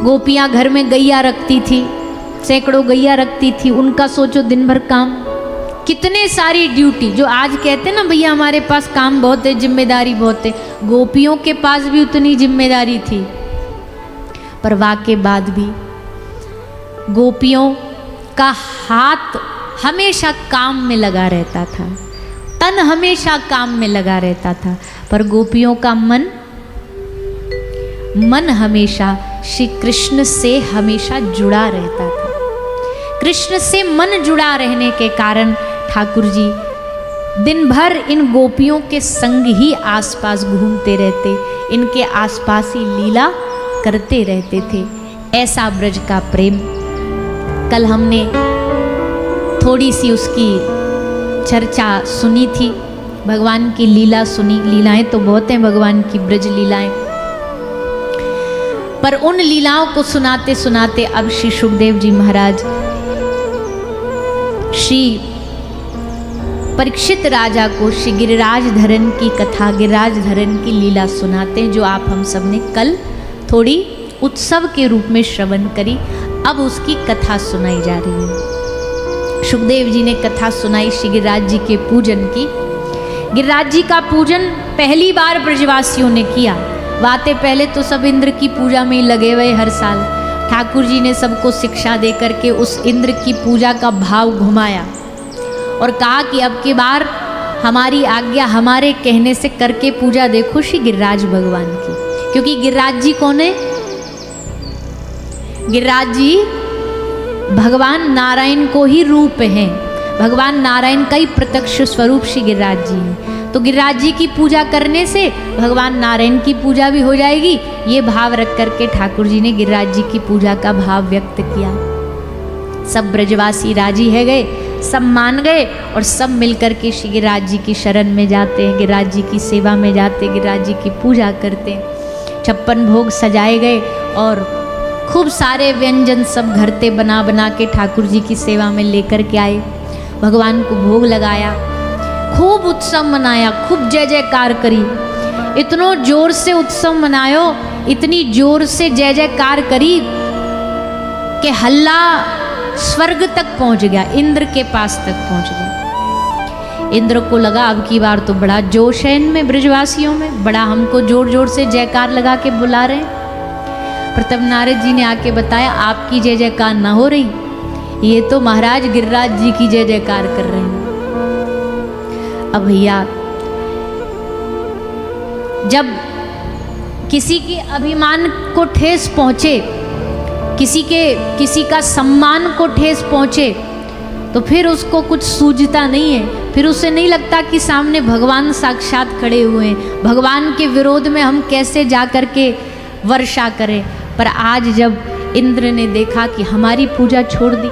गोपियां घर में गैया रखती थी, सैकड़ों गैया रखती थी, उनका सोचो दिन भर काम, कितने सारी ड्यूटी। जो आज कहते ना भैया हमारे पास काम बहुत है, जिम्मेदारी बहुत है, गोपियों के पास भी उतनी जिम्मेदारी थी। पर वाके बाद भी गोपियों का हाथ हमेशा काम में लगा रहता था, तन हमेशा काम में लगा रहता था, पर गोपियों का मन हमेशा श्री कृष्ण से हमेशा जुड़ा रहता था। कृष्ण से मन जुड़ा रहने के कारण ठाकुर जी दिन भर इन गोपियों के संग ही आसपास घूमते रहते, इनके आसपास ही लीला करते रहते थे। ऐसा ब्रज का प्रेम। कल हमने थोड़ी सी उसकी चर्चा सुनी थी, भगवान की लीला सुनी। लीलाएं तो बहुत हैं भगवान की, ब्रज लीलाएं, पर उन लीलाओं को सुनाते सुनाते अब श्री सुखदेव जी महाराज श्री परीक्षित राजा को श्री गिरिराज धरन की कथा, गिरिराज धरन की लीला सुनाते हैं, जो आप हम सब ने कल थोड़ी उत्सव के रूप में श्रवण करी। अब उसकी कथा सुनाई जा रही है। सुखदेव जी ने कथा सुनाई श्री गिरिराज जी के पूजन की। गिरिराज जी का पूजन पहली बार ब्रजवासियों ने किया। बातें पहले तो सब इंद्र की पूजा में ही लगे हुए हर साल। ठाकुर जी ने सबको शिक्षा दे करके उस इंद्र की पूजा का भाव घुमाया और कहा कि अब की बार हमारी आज्ञा, हमारे कहने से करके पूजा देखो श्री गिरिराज भगवान की। क्योंकि गिरिराज जी कौन है? गिरिराज जी भगवान नारायण को ही रूप हैं, भगवान नारायण का ही प्रत्यक्ष स्वरूप श्री गिरिराज जी हैं। तो गिरिराज जी की पूजा करने से भगवान नारायण की पूजा भी हो जाएगी, ये भाव रख करके ठाकुर जी ने गिरिराज जी की पूजा का भाव व्यक्त किया। सब ब्रजवासी राजी है गए, सब मान गए और सब मिलकर के श्री गिरिराज जी की शरण में जाते हैं, गिरिराज जी की सेवा में जाते हैं, गिरिराज जी की पूजा करते हैं। 56 भोग सजाए गए और खूब सारे व्यंजन सब घरते बना बना के ठाकुर जी की सेवा में लेकर के आए, भगवान को भोग लगाया, खूब उत्सव मनाया, खूब जय जयकार करी। इतनो जोर से उत्सव मनायो, इतनी जोर से जय जयकार करी कि हल्ला स्वर्ग तक पहुंच गया, इंद्र के पास तक पहुंच गया। इंद्र को लगा अब की बार तो बड़ा जोश है इनमें, ब्रजवासियों में, बड़ा हमको जोर जोर से जयकार लगा के बुला रहे हैं। पर तब नारद जी ने आके बताया आपकी जय जयकार ना हो रही, ये तो महाराज गिरिराज जी की जय जयकार कर रहे हैं। अब भैया जब किसी के अभिमान को ठेस पहुंचे, किसी का सम्मान को ठेस पहुंचे, तो फिर उसको कुछ सूझता नहीं है। फिर उसे नहीं लगता कि सामने भगवान साक्षात खड़े हुए हैं, भगवान के विरोध में हम कैसे जा कर के वर्षा करें। पर आज जब इंद्र ने देखा कि हमारी पूजा छोड़ दी,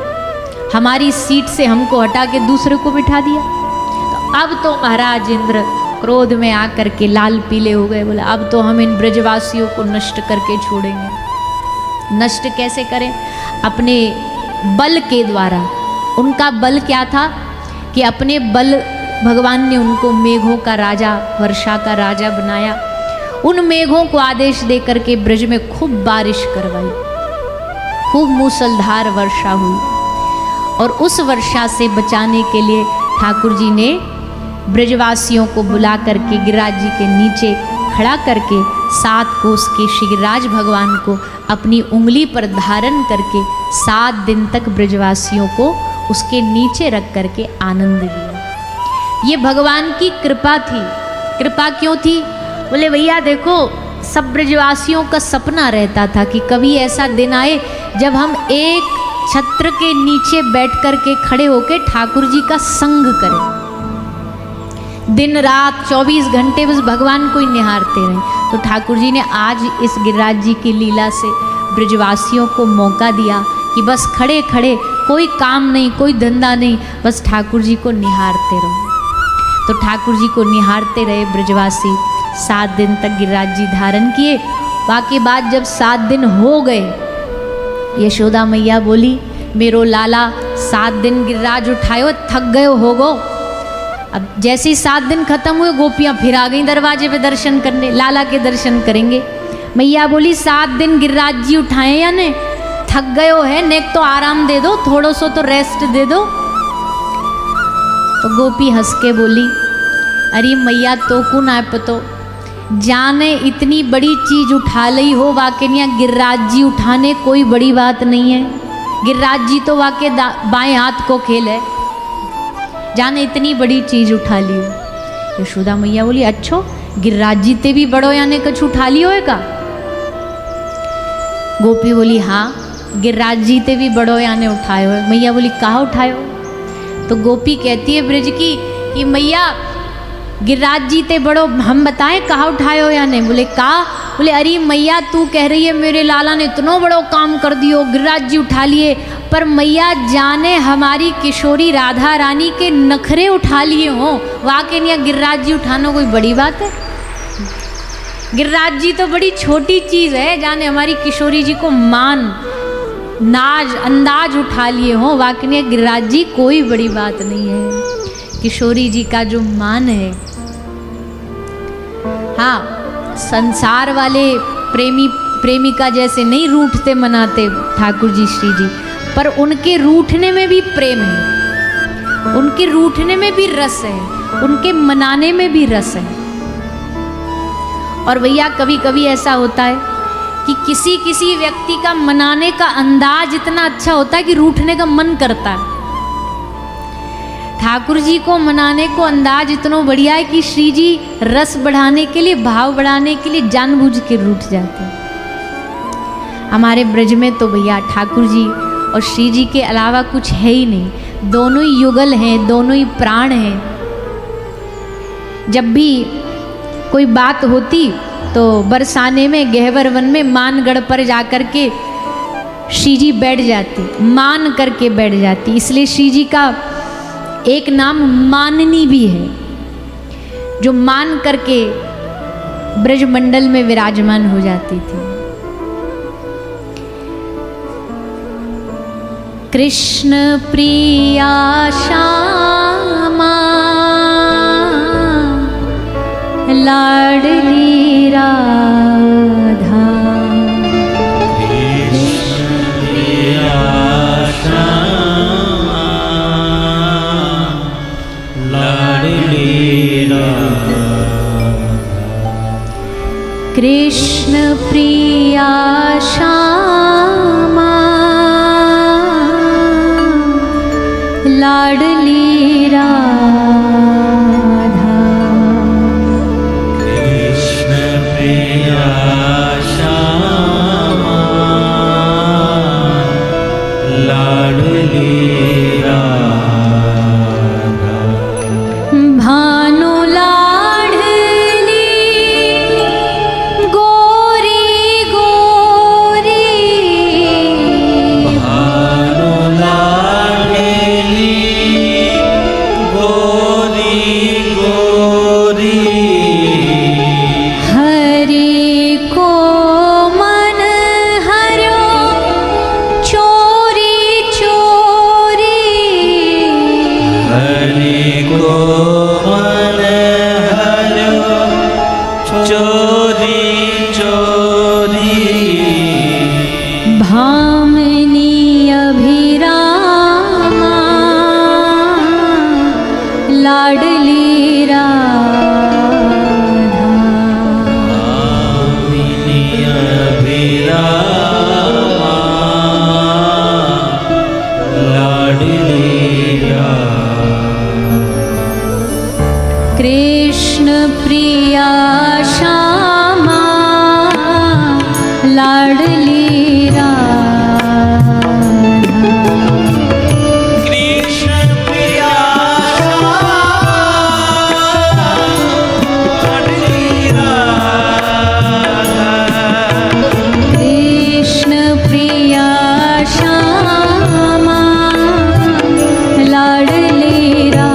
हमारी सीट से हमको हटा के दूसरे को बिठा दिया, तो अब तो महाराज इंद्र क्रोध में आकर के लाल पीले हो गए। बोला अब तो हम इन ब्रजवासियों को नष्ट करके छोड़ेंगे। नष्ट कैसे करें? अपने बल के द्वारा। उनका बल क्या था कि अपने बल भगवान ने उनको मेघों का राजा, वर्षा का राजा बनाया। उन मेघों को आदेश दे करके ब्रज में खूब बारिश करवाई, खूब मूसलधार वर्षा हुई। और उस वर्षा से बचाने के लिए ठाकुर जी ने ब्रजवासियों को बुला करके गिरिराज जी के नीचे खड़ा करके 7 कोस के श्री गिरिराज भगवान को अपनी उंगली पर धारण करके 7 दिन तक ब्रजवासियों को उसके नीचे रख करके आनंद दिया। ये भगवान की कृपा थी। कृपा क्यों थी? बोले भैया देखो, सब ब्रजवासियों का सपना रहता था कि कभी ऐसा दिन आए जब हम एक छत्र के नीचे बैठ कर के खड़े होके ठाकुर जी का संग करें। दिन रात 24 घंटे बस भगवान को ही निहारते रहें। तो ठाकुर जी ने आज इस गिरिराज जी की लीला से ब्रजवासियों को मौका दिया कि बस खड़े खड़े, कोई काम नहीं, कोई धंधा नहीं, बस ठाकुर जी को निहारते रहो। तो ठाकुर जी को निहारते रहे ब्रजवासी। 7 दिन तक गिरिराज जी धारण किए। बाकी बाद जब 7 दिन हो गए, यशोदा मैया बोली, मेरो लाला 7 दिन गिरिराज उठायो, थक गए होगो। अब जैसे ही 7 दिन खत्म हुए, गोपियाँ फिर आ गई दरवाजे पे दर्शन करने, लाला के दर्शन करेंगे। मैया बोली 7 दिन गिरिराज जी उठाए या नहीं, थक गए हो है, नेक तो आराम दे दो, थोड़ो सो तो रेस्ट दे दो। तो गोपी हंस के बोली, अरे मैया तो को ना पतो, जाने इतनी बड़ी चीज उठा ली हो, वाकई गिरिराज जी उठाने कोई बड़ी बात नहीं है। गिरिराज जी तो वाकई बाएं हाथ को खेल है, जाने इतनी बड़ी चीज उठा ली हो। यशोदा मैया बोली, अच्छो गिरिराज जी ते भी बड़ो याने कुछ उठा लियो है का? गोपी बोली, हाँ गिरिराज जी ते भी बड़ो याने उठायो है। मैया बोली, कहाँ उठायो? तो गोपी कहती है ब्रज की कि मैया गिरिराज जी ते बड़ो हम बताएं कहाँ उठायो या नहीं? बोले कहा? बोले अरे मैया तू कह रही है मेरे लाला ने इतनो बड़ो काम कर दियो, गिरिराज जी उठा लिए, पर मैया जाने हमारी किशोरी राधा रानी के नखरे उठा लिए हों, वाकई नहीं गिरिराज जी उठाना कोई बड़ी बात है? गिरिराज जी तो बड़ी छोटी चीज़ है, जाने हमारी किशोरी जी को मान नाज अंदाज उठा लिए हों, वाकई नहीं गिरिराज जी कोई बड़ी बात नहीं है। किशोरी जी का जो मान है, हाँ संसार वाले प्रेमी प्रेमिका जैसे नहीं रूठते मनाते ठाकुर जी श्री जी, पर उनके रूठने में भी प्रेम है, उनके रूठने में भी रस है, उनके मनाने में भी रस है। और भैया कभी कभी ऐसा होता है कि किसी किसी व्यक्ति का मनाने का अंदाज इतना अच्छा होता है कि रूठने का मन करता है। ठाकुर जी को मनाने को अंदाज इतना बढ़िया है कि श्री जी रस बढ़ाने के लिए, भाव बढ़ाने के लिए जानबूझ के रूठ जाते हैं। हमारे ब्रज में तो भैया ठाकुर जी और श्री जी के अलावा कुछ है ही नहीं, दोनों ही युगल हैं, दोनों ही प्राण हैं। जब भी कोई बात होती तो बरसाने में गहवर वन में मानगढ़ पर जाकर के श्री जी बैठ जाती, मान करके बैठ जाती। इसलिए श्री जी का एक नाम माननी भी है, जो मान करके ब्रजमंडल में विराजमान हो जाती थी। कृष्ण प्रिया श्यामा लाडली राधा, कृष्ण प्रिया श्यामा लाडली राधा, कृष्ण प्रिया श्यामा लाडली राधा, भानु कृष्ण प्रिया श्यामा लाडली राधा। कृष्ण प्रिया लाडली राधा। कृष्ण प्रिया श्यामा लाडली राधा।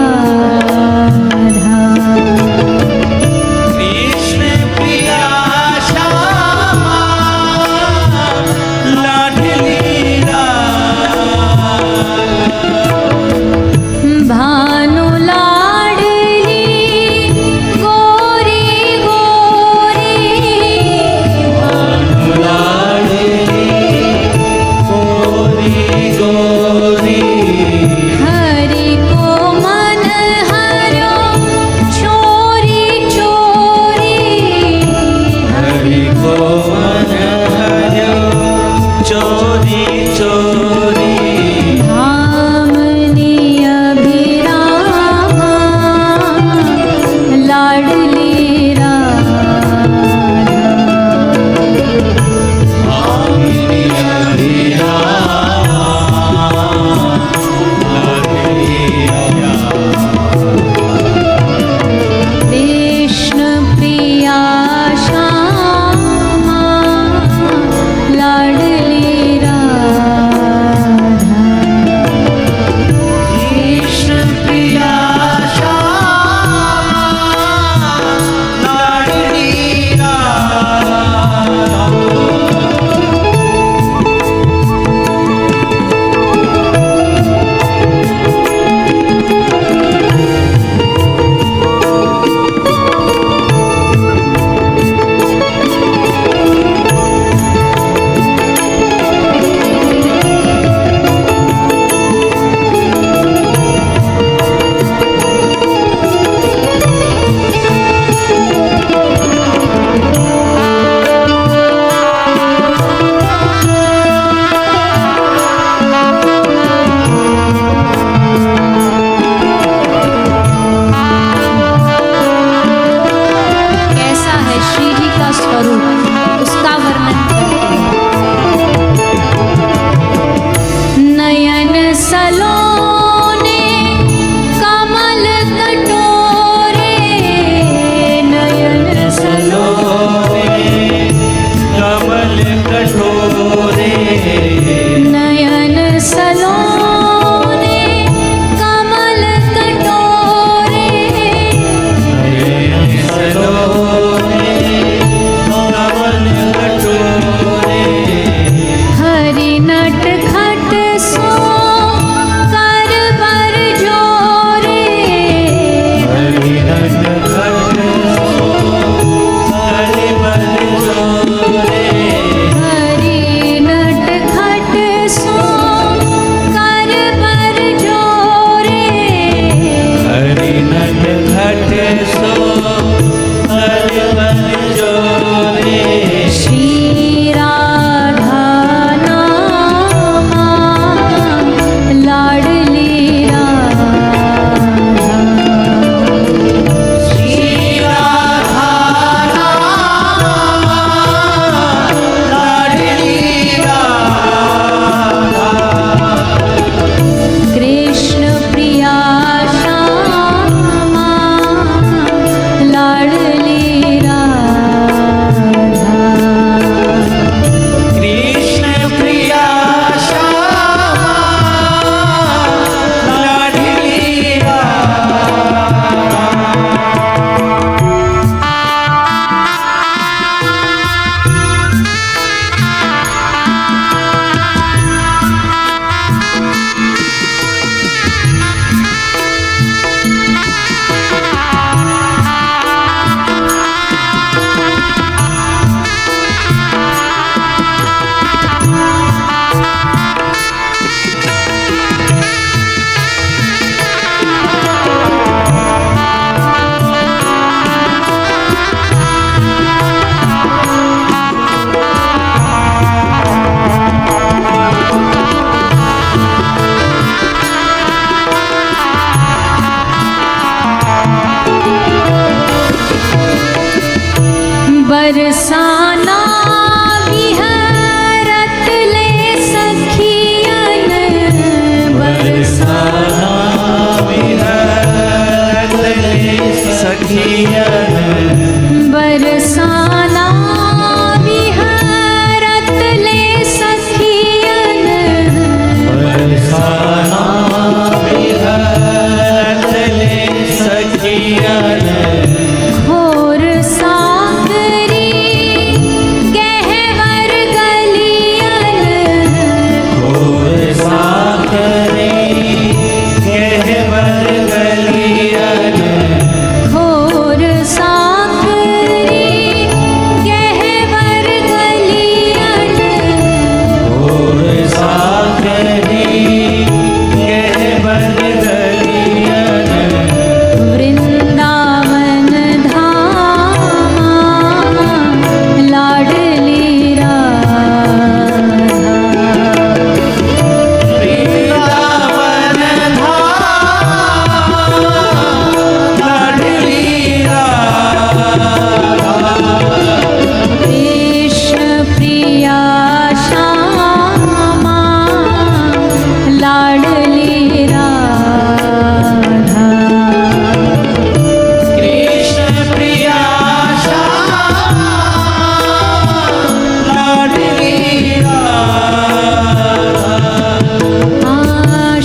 सखियन बरसाना विहरत ले सखियन बरसाना विहरत ले सखियन घोर सागरी गहवर गलियन घोर सागरी गहवर गलियन घोर सागरी गहवर गलियन घोर सागरी गहवर गलियन वृंदावन धामा लाडली राधा वृंदावन धाम लाडली कृष्ण प्रिया श्यामा लाडली राधा कृष्ण प्रिया श्यामा लाडली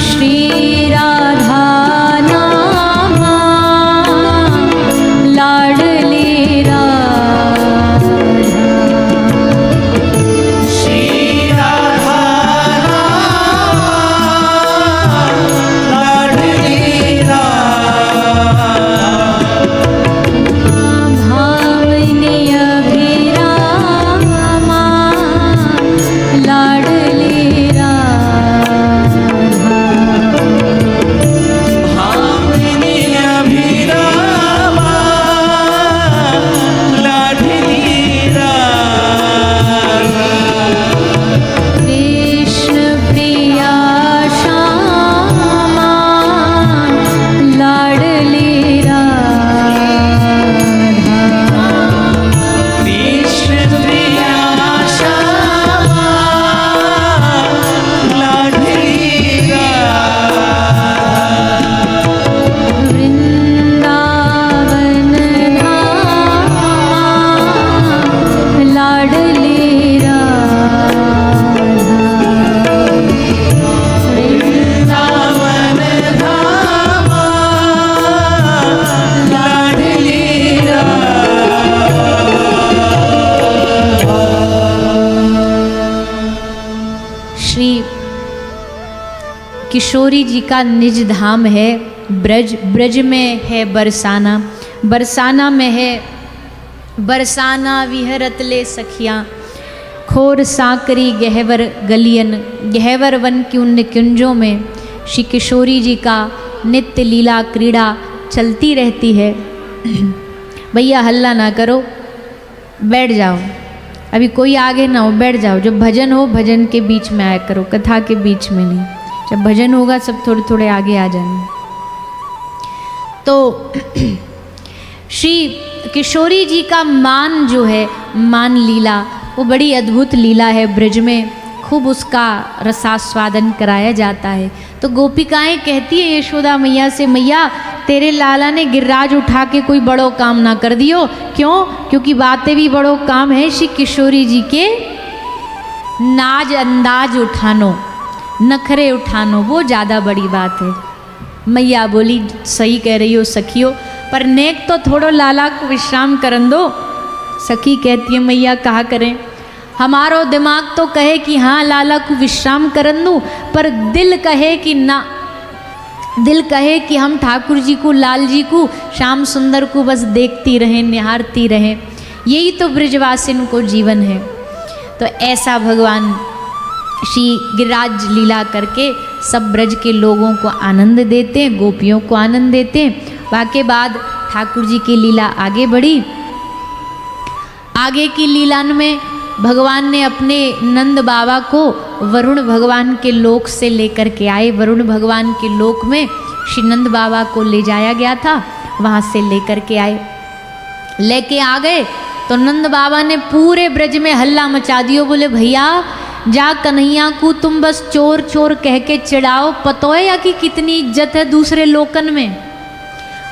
श्री राधा नामा लाडली राधा श्री राधा लाडली भावनी अभिरामा लाडली राधा भामिनी अभिरामा लाडली कृष्ण प्रिया श्यामा लाडली राधा कृष्ण प्रिया श्यामा लाडली वृंदावन धामा लाडली राधा वृंदावन धाम लाडली श्री किशोरी जी का निज धाम है ब्रज। ब्रज में है बरसाना, बरसाना में है बरसाना विहरत ले सखियाँ खोर साकरी गहवर गलियन। गहवर वन की उन निकुंजों में श्री किशोरी जी का नित्य लीला क्रीड़ा चलती रहती है। भैया हल्ला ना करो, बैठ जाओ, अभी कोई आगे ना हो, बैठ जाओ। जब भजन हो भजन के बीच में आया करो, कथा के बीच में नहीं। जब भजन होगा सब थोड़े थोड़े आगे आ जाना। तो श्री किशोरी जी का मान जो है, मान लीला, वो बड़ी अद्भुत लीला है। ब्रज में खूब उसका रसास्वादन कराया जाता है। तो गोपिकाएं कहती है यशोदा मैया से, मैया तेरे लाला ने गिर्राज उठा के कोई बड़ो काम ना कर दियो। क्यों? क्योंकि बातें भी बड़ो काम है। श्री किशोरी जी के नाज अंदाज उठानो, नखरे उठानो, वो ज़्यादा बड़ी बात है। मैया बोली सही कह रही हो सखियो, पर नेक तो थोड़ो लाला को विश्राम करन दो। सखी कहती है मैया कहा करें, हमारो दिमाग तो कहे कि हाँ लाला को विश्राम करन दूँ, पर दिल कहे कि ना, दिल कहे कि हम ठाकुर जी को, लाल जी को, श्याम सुंदर को बस देखती रहें, निहारती रहें। यही तो ब्रजवासिन को जीवन है। तो ऐसा भगवान श्री गिरिराज लीला करके सब ब्रज के लोगों को आनंद देते हैं, गोपियों को आनंद देते हैं। वाके बाद ठाकुर जी की लीला आगे बढ़ी। आगे की लीला में भगवान ने अपने नंद बाबा को वरुण भगवान के लोक से लेकर के आए। वरुण भगवान के लोक में श्री नंद बाबा को ले जाया गया था, वहाँ से लेकर के आए। लेके आ गए तो नंद बाबा ने पूरे ब्रज में हल्ला मचा दियो। बोले भैया जा कन्हैया को तुम बस चोर चोर कह के चिढ़ाओ, पतो है या कि कितनी इज्जत है दूसरे लोकन में।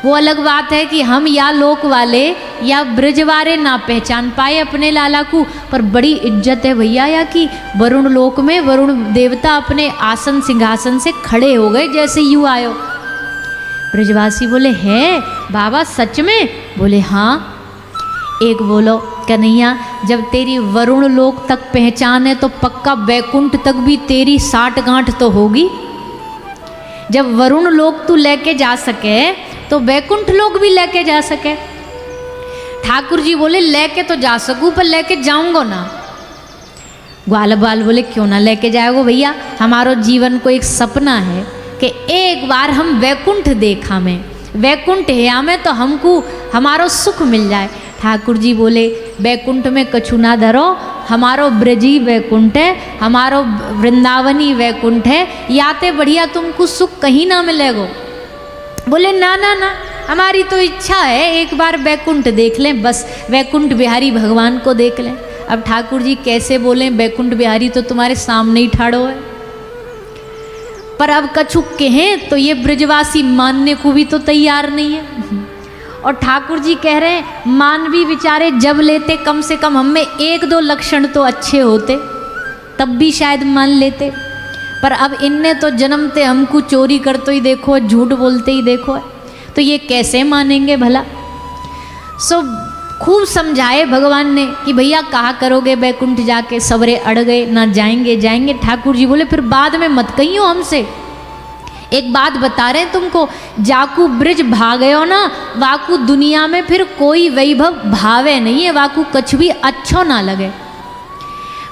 वो अलग बात है कि हम या लोक वाले या ब्रजवारे ना पहचान पाए अपने लाला को, पर बड़ी इज्जत है भैया या कि वरुण लोक में वरुण देवता अपने आसन सिंहासन से खड़े हो गए जैसे यू आयो। ब्रजवासी बोले है बाबा सच में? बोले हाँ। एक बोलो कन्हैया जब तेरी वरुण लोक तक पहचान है तो पक्का वैकुंठ तक भी तेरी साठ गांठ तो होगी। जब वरुण लोक तू लेके जा सके तो वैकुंठ लोक भी लेके जा सके। ठाकुर जी बोले लेके तो जा सकूं पर लेके जाऊंगा ना। ग्वाल बाल बोले क्यों ना लेके जाएगो भैया, हमारो जीवन को एक सपना है कि एक बार हम वैकुंठ देखा में, वैकुंठ है हमें तो हमको हमारो सुख मिल जाए। ठाकुर जी बोले वैकुंठ में कछु ना धरो, हमारो ब्रजी वैकुंठ है, हमारो वृंदावनी वैकुंठ है, याते बढ़िया तुमको सुख कहीं ना मिलेगो। बोले ना ना ना हमारी तो इच्छा है एक बार वैकुंठ देख लें, बस वैकुंठ बिहारी भगवान को देख लें। अब ठाकुर जी कैसे बोले वैकुंठ बिहारी तो तुम्हारे सामने ही ठाड़ो है, पर अब कछु कहें तो ये ब्रजवासी मानने को भी तो तैयार नहीं है। और ठाकुर जी कह रहे हैं मानवी विचारे जब लेते कम से कम हमें एक दो लक्षण तो अच्छे होते तब भी शायद मान लेते, पर अब इनने तो जन्मते हमको चोरी करते ही देखो, झूठ बोलते ही देखो, तो ये कैसे मानेंगे भला। सो खूब समझाए भगवान ने कि भैया कहा करोगे वैकुंठ जाके, सवरे अड़ गए ना जाएंगे जाएंगे। ठाकुर जी बोले फिर बाद में मत कहियो हमसे, एक बात बता रहे हैं तुमको, जाकू ब्रज भागयो ना वाकू दुनिया में फिर कोई वैभव भावे नहीं है, वाकू कुछ भी अच्छो ना लगे।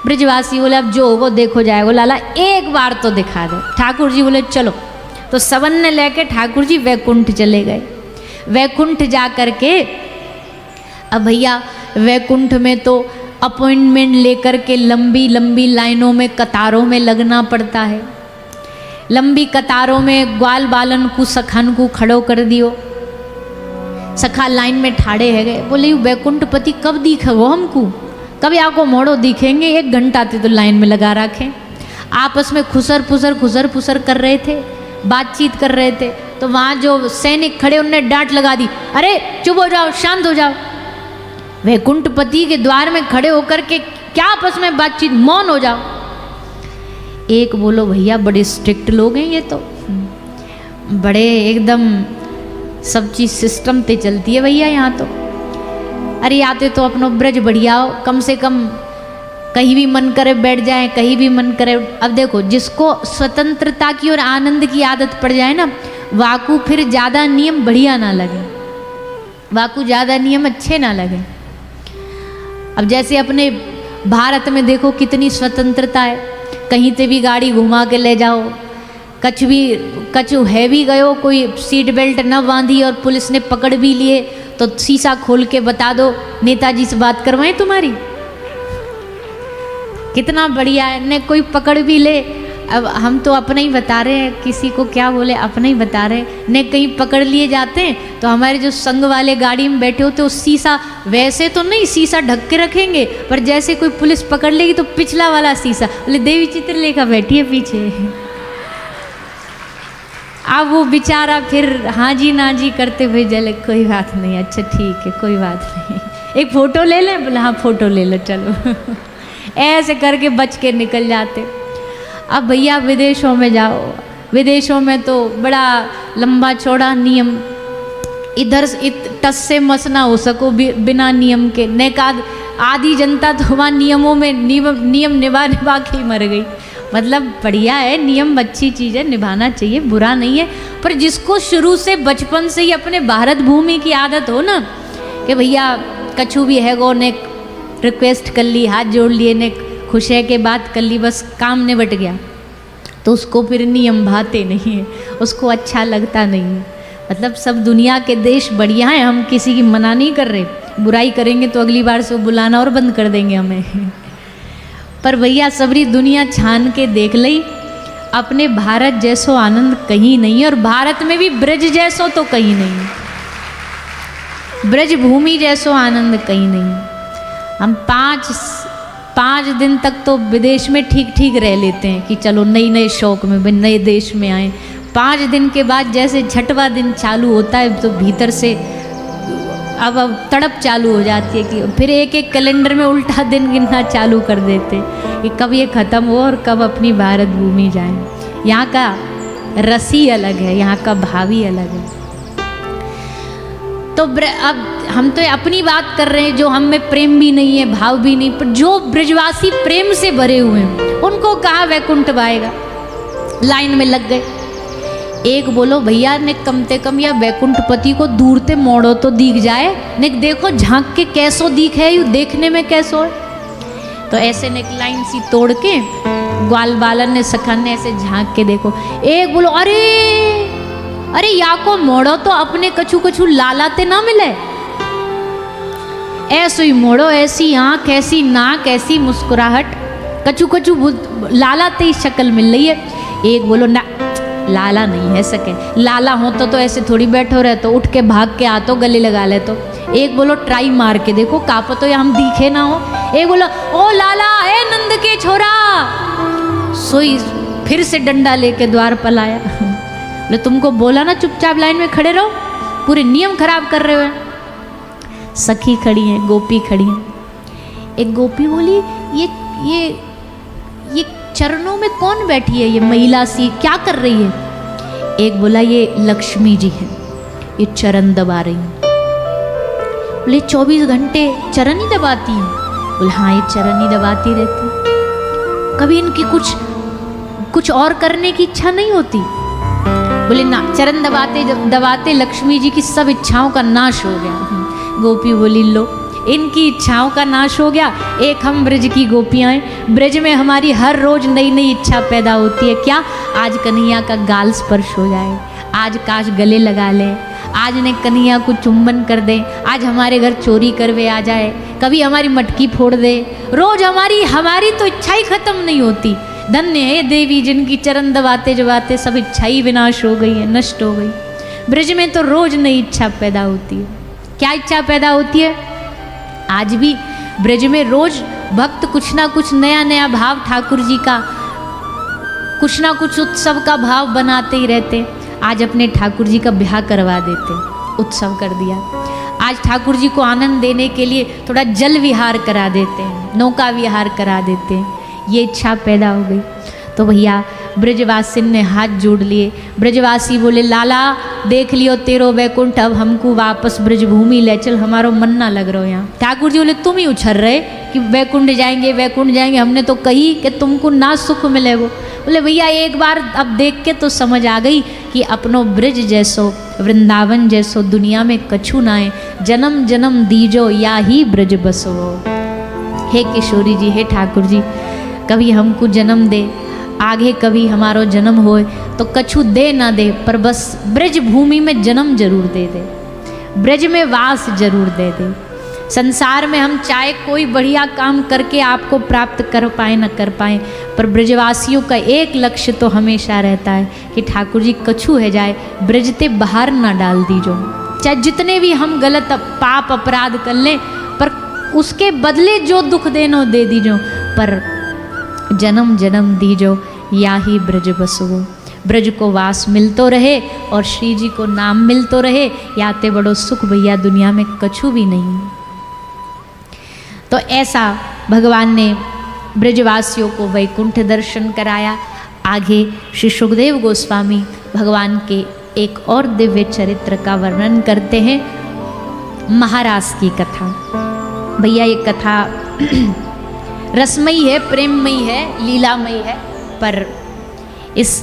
ब्रजवासी बोले अब जो होगो देखो जाएगो लाला, एक बार तो दिखा दे। ठाकुर जी बोले चलो, तो सबन ने लेके ठाकुर जी वैकुंठ चले गए। वैकुंठ जा करके अब भैया वैकुंठ में तो अपॉइंटमेंट लेकर के लंबी लंबी लाइनों में कतारों में लगना पड़ता है। लंबी कतारों में ग्वाल बालन को सखन को खड़ो कर दियो, सखा लाइन में ठाड़े है गए। बोले वैकुंठपति कब दिखेगो हमको, कभी आपको मोड़ो दिखेंगे, 1 घंटा थे तो लाइन में लगा रखें। आपस में खुसर फुसर कर रहे थे, बातचीत कर रहे थे, तो वहाँ जो सैनिक खड़े उनने डांट लगा दी, अरे चुप हो जाओ, शांत हो जाओ। वैकुंठपति के द्वार में खड़े होकर के क्या आपस में बातचीत, मौन हो जाओ। एक बोलो भैया बड़े स्ट्रिक्ट लोग हैं ये तो, बड़े एकदम सब चीज़ सिस्टम पे चलती है भैया यहाँ तो। अरे आते तो अपनो ब्रज बढ़िया हो, कम से कम कहीं भी मन करे बैठ जाए, कहीं भी मन करे। अब देखो जिसको स्वतंत्रता की और आनंद की आदत पड़ जाए ना, वाकू फिर ज़्यादा नियम बढ़िया ना लगे, वाकू ज़्यादा नियम अच्छे ना लगे। अब जैसे अपने भारत में देखो कितनी स्वतंत्रता है, कहीं से भी गाड़ी घुमा के ले जाओ, कछु है भी गयो, कोई सीट बेल्ट न बांधी और पुलिस ने पकड़ भी लिए तो शीशा खोल के बता दो नेताजी से बात करवाएं तुम्हारी। कितना बढ़िया है, न कोई पकड़ भी ले। अब हम तो अपना ही बता रहे हैं, किसी को क्या बोले, अपना ही बता रहे हैं। न कहीं पकड़ लिए जाते हैं तो हमारे जो संग वाले गाड़ी में बैठे होते, उस शीशा वैसे तो नहीं शीशा ढक के रखेंगे, पर जैसे कोई पुलिस पकड़ लेगी तो पिछला वाला शीशा, बोले देवी चित्रलेखा बैठी है पीछे। अब वो बेचारा फिर हाँ जी ना जी करते हुए चले, कोई बात नहीं, अच्छा ठीक है कोई बात नहीं, एक फ़ोटो ले लें, बोले हाँ फ़ोटो ले लो चलो। ऐसे करके बच के निकल जाते। अब भैया विदेशों में जाओ, विदेशों में तो बड़ा लंबा चौड़ा नियम, इधर टस से मस ना हो सको बिना नियम के। नेकाद आधी जनता तो वहाँ नियमों में नियम निभा के ही मर गई। मतलब बढ़िया है, नियम अच्छी चीज़ है, निभाना चाहिए, बुरा नहीं है। पर जिसको शुरू से बचपन से ही अपने भारत भूमि की आदत हो ना कि भैया कछु भी है गो, ने रिक्वेस्ट कर ली, हाथ जोड़ लिए, ने खुश है के बात कर ली, बस काम निबट गया, तो उसको फिर नियम भाते नहीं है, उसको अच्छा लगता नहीं है। मतलब सब दुनिया के देश बढ़िया हैं, हम किसी की मना नहीं कर रहे, बुराई करेंगे तो अगली बार से वो बुलाना और बंद कर देंगे हमें। पर भैया सबरी दुनिया छान के देख लई, अपने भारत जैसो आनंद कहीं नहीं है, और भारत में भी ब्रज जैसो तो कहीं नहीं, ब्रज भूमि जैसो आनंद कहीं नहीं। हम पाँच दिन तक तो विदेश में ठीक ठीक रह लेते हैं कि चलो नई नए शौक में नए देश में आए, 5 दिन के बाद जैसे छठवां दिन चालू होता है तो भीतर से अब तड़प चालू हो जाती है कि फिर एक एक कैलेंडर में उल्टा दिन गिनना चालू कर देते कि कब ये ख़त्म हो और कब अपनी भारत भूमि जाए। यहाँ का रस ही अलग है, यहाँ का भाव ही अलग है। तो अब हम तो अपनी बात कर रहे हैं, जो हम में प्रेम भी नहीं है, भाव भी नहीं, पर जो ब्रजवासी प्रेम से भरे हुए हैं उनको कहाँ वैकुंठ पाएगा। लाइन में लग गए। एक बोलो भैया ने कम से कम या वैकुंठपति को दूर से मोड़ो तो दिख जाए, ने देखो झांक के कैसो दिख है, यू देखने में कैसो है। तो ऐसे ने लाइन सी तोड़ के ग्वाल बालन ने सखन ने ऐसे झांक के देखो। एक बोलो अरे अरे या को मोड़ो तो अपने कछु कछु लालाते ना मिले, ऐसो ही मोड़ो, ऐसी आंख, ऐसी नाक, ऐसी मुस्कुराहट, कछु कछु लालाते ही शक्ल मिल रही है। एक बोलो ना लाला नहीं है सके, लाला हो तो ऐसे थोड़ी बैठो रहे, तो उठ के भाग के आ तो गले लगा ले। तो एक बोलो ट्राई मार के देखो कापो तो या हम दिखे ना हो। एक बोलो ओ लाला ए नंद के छोरा, सोई फिर से डंडा लेके द्वार पर लाया। बोले तुमको बोला ना चुपचाप लाइन में खड़े रहो, पूरे नियम खराब कर रहे हो। सखी खड़ी है, गोपी खड़ी है। एक गोपी बोली ये चरणों में कौन बैठी है, ये महिला सी क्या कर रही है। एक बोला ये लक्ष्मी जी है, ये चरण दबा रही है। बोले 24 घंटे चरण ही दबाती है। बोले हाँ ये चरण ही दबाती रहती, कभी इनकी कुछ और करने की इच्छा नहीं होती। बोले ना, चरण दबाते दबाते लक्ष्मी जी की सब इच्छाओं का नाश हो गया। गोपी बोली लो इनकी इच्छाओं का नाश हो गया, एक हम ब्रज की गोपियाँ हैं, ब्रज में हमारी हर रोज नई नई इच्छा पैदा होती है। क्या, आज कन्हैया का गाल स्पर्श हो जाए, आज काश गले लगा ले, आज ने कन्हैया को चुंबन कर दे, आज हमारे घर चोरी करवे आ जाए, कभी हमारी मटकी फोड़ दे। रोज हमारी तो इच्छा ही खत्म नहीं होती। धन्य है देवी जिनकी चरण दबाते दबाते सब इच्छा ही विनाश हो गई है, नष्ट हो गई। ब्रज में तो रोज नई इच्छा पैदा होती है। क्या इच्छा पैदा होती है? आज भी ब्रज में रोज भक्त कुछ ना कुछ नया नया भाव ठाकुर जी का, कुछ ना कुछ उत्सव का भाव बनाते ही रहते। आज अपने ठाकुर जी का ब्याह करवा देते, उत्सव कर दिया। आज ठाकुर जी को आनंद देने के लिए थोड़ा जल विहार करा देते हैं, नौका विहार करा देते हैं। ये इच्छा पैदा हो गई। तो भैया ब्रजवासी ने हाथ जोड़ लिए। ब्रजवासी बोले लाला देख लियो तेरो वैकुंठ, अब हमको वापस ब्रजभूमि ले चल, हमारो मन ना लग रहा यहाँ। ठाकुर जी बोले तुम ही उछल रहे कि वैकुंठ जाएंगे वैकुंठ जाएंगे, हमने तो कही कि तुमको ना सुख मिलेगो। बोले भैया एक बार अब देख के तो समझ आ गई कि अपनो ब्रज जैसो वृंदावन जैसो दुनिया में कछु ना है, जन्म जन्म दीजो या ही ब्रज बसो। हे किशोरी जी, हे ठाकुर जी, कभी हमको जन्म दे, आगे कभी हमारो जन्म होए तो कछु दे ना दे, पर बस ब्रज भूमि में जन्म जरूर दे दे, ब्रज में वास जरूर दे दे। संसार में हम चाहे कोई बढ़िया काम करके आपको प्राप्त कर पाए न कर पाए, पर ब्रजवासियों का एक लक्ष्य तो हमेशा रहता है कि ठाकुर जी कछु है जाए ब्रजते बाहर ना डाल दीजो। चाहे जितने भी हम गलत पाप अपराध कर लें, पर उसके बदले जो दुख देनो दे दीजो, पर जन्म जन्म दीजो या ही ब्रज बसो। ब्रज को वास मिलतो रहे और श्री जी को नाम मिलतो रहे, याते बड़ो सुख भैया दुनिया में कछु भी नहीं। तो ऐसा भगवान ने ब्रजवासियों को वैकुंठ दर्शन कराया। आगे श्री सुखदेव गोस्वामी भगवान के एक और दिव्य चरित्र का वर्णन करते हैं, महारास की कथा। भैया ये कथा रसमयी है, प्रेममयी है, लीलामयी है, पर इस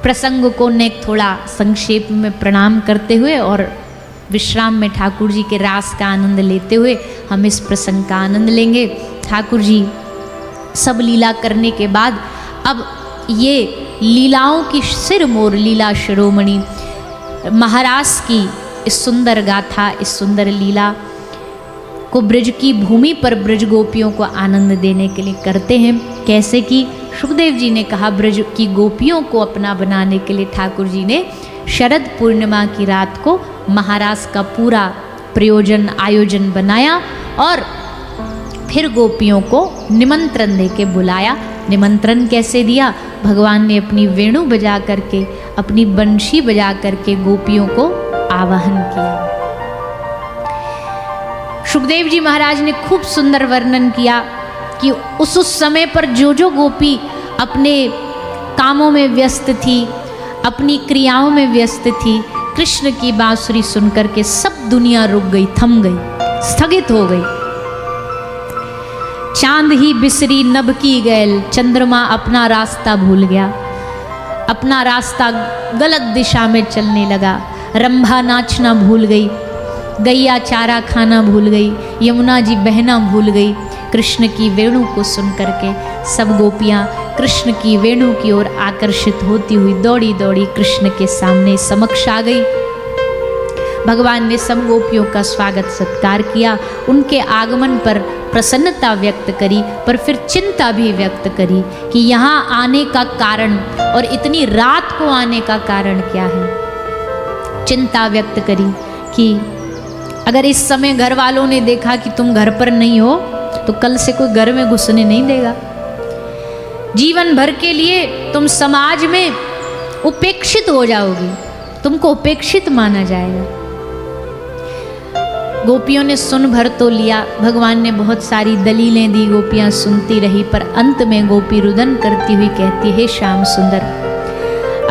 प्रसंग को ने थोड़ा संक्षेप में प्रणाम करते हुए और विश्राम में ठाकुर जी के रास का आनंद लेते हुए हम इस प्रसंग का आनंद लेंगे। ठाकुर जी सब लीला करने के बाद अब ये लीलाओं की सिर मोर लीला शिरोमणि महारास की इस सुंदर गाथा, इस सुंदर लीला को ब्रज की भूमि पर ब्रज गोपियों को आनंद देने के लिए करते हैं। कैसे कि सुखदेव जी ने कहा, ब्रज की गोपियों को अपना बनाने के लिए ठाकुर जी ने शरद पूर्णिमा की रात को महारास का पूरा प्रयोजन आयोजन बनाया और फिर गोपियों को निमंत्रण देके बुलाया। निमंत्रण कैसे दिया? भगवान ने अपनी वेणु बजा करके, अपनी बंशी बजा करके गोपियों को आवाहन किया। सुखदेव जी महाराज ने खूब सुंदर वर्णन किया कि उस समय पर जो गोपी अपने कामों में व्यस्त थी, अपनी क्रियाओं में व्यस्त थी, कृष्ण की बांसुरी सुनकर के सब दुनिया रुक गई, थम गई, स्थगित हो गई। चांद ही बिसरी नभ की गैल, चंद्रमा अपना रास्ता भूल गया, अपना रास्ता गलत दिशा में चलने लगा। रंभा नाचना भूल गई, गैया चारा खाना भूल गई, यमुना जी बहना भूल गई। कृष्ण की वेणु को सुन करके सब गोपियाँ कृष्ण की वेणु की ओर आकर्षित होती हुई दौड़ी दौड़ी कृष्ण के सामने समक्ष आ गई। भगवान ने सब गोपियों का स्वागत सत्कार किया, उनके आगमन पर प्रसन्नता व्यक्त करी, पर फिर चिंता भी व्यक्त करी कि यहाँ आने का कारण और इतनी रात को आने का कारण क्या है। चिंता व्यक्त करी कि अगर इस समय घर वालों ने देखा कि तुम घर पर नहीं हो तो कल से कोई घर में घुसने नहीं देगा। जीवन भर के लिए तुम समाज में उपेक्षित हो जाओगी, तुमको उपेक्षित माना जाएगा। गोपियों ने सुन भर तो लिया, भगवान ने बहुत सारी दलीलें दी, गोपियां सुनती रही, पर अंत में गोपी रुदन करती हुई कहती, हे श्याम सुंदर,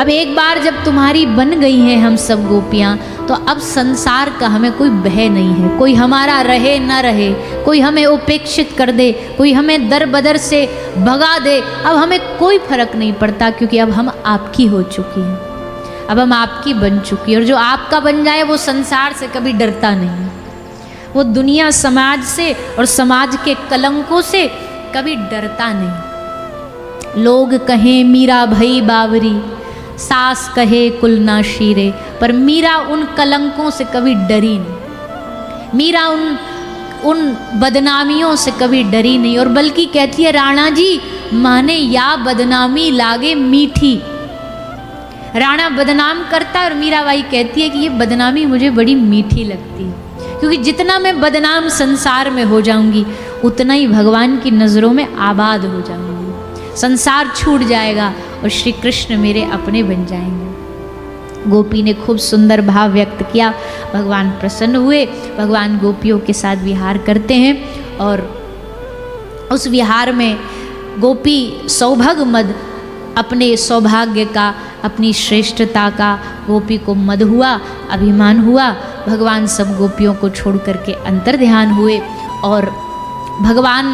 अब एक बार जब तुम्हारी बन गई हैं हम सब गोपियां, तो अब संसार का हमें कोई भय नहीं है। कोई हमारा रहे ना रहे, कोई हमें उपेक्षित कर दे, कोई हमें दर बदर से भगा दे, अब हमें कोई फर्क नहीं पड़ता, क्योंकि अब हम आपकी हो चुकी हैं, अब हम आपकी बन चुकी है। और जो आपका बन जाए वो संसार से कभी डरता नहीं, वो दुनिया समाज से और समाज के कलंकों से कभी डरता नहीं। लोग कहें मीरा भई बावरी, सास कहे कुल ना शीरे, पर मीरा उन कलंकों से कभी डरी नहीं, मीरा उन बदनामियों से कभी डरी नहीं, और बल्कि कहती है, राणा जी माने या बदनामी लागे मीठी। राणा बदनाम करता है और मीराबाई कहती है कि ये बदनामी मुझे बड़ी मीठी लगती है, क्योंकि जितना मैं बदनाम संसार में हो जाऊंगी उतना ही भगवान की नज़रों में आबाद हो जाऊंगी, संसार छूट जाएगा और श्री कृष्ण मेरे अपने बन जाएंगे। गोपी ने खूब सुंदर भाव व्यक्त किया, भगवान प्रसन्न हुए। भगवान गोपियों के साथ विहार करते हैं और उस विहार में गोपी सौभाग्य मद, अपने सौभाग्य का, अपनी श्रेष्ठता का गोपी को मद हुआ, अभिमान हुआ। भगवान सब गोपियों को छोड़ करके अंतर ध्यान हुए और भगवान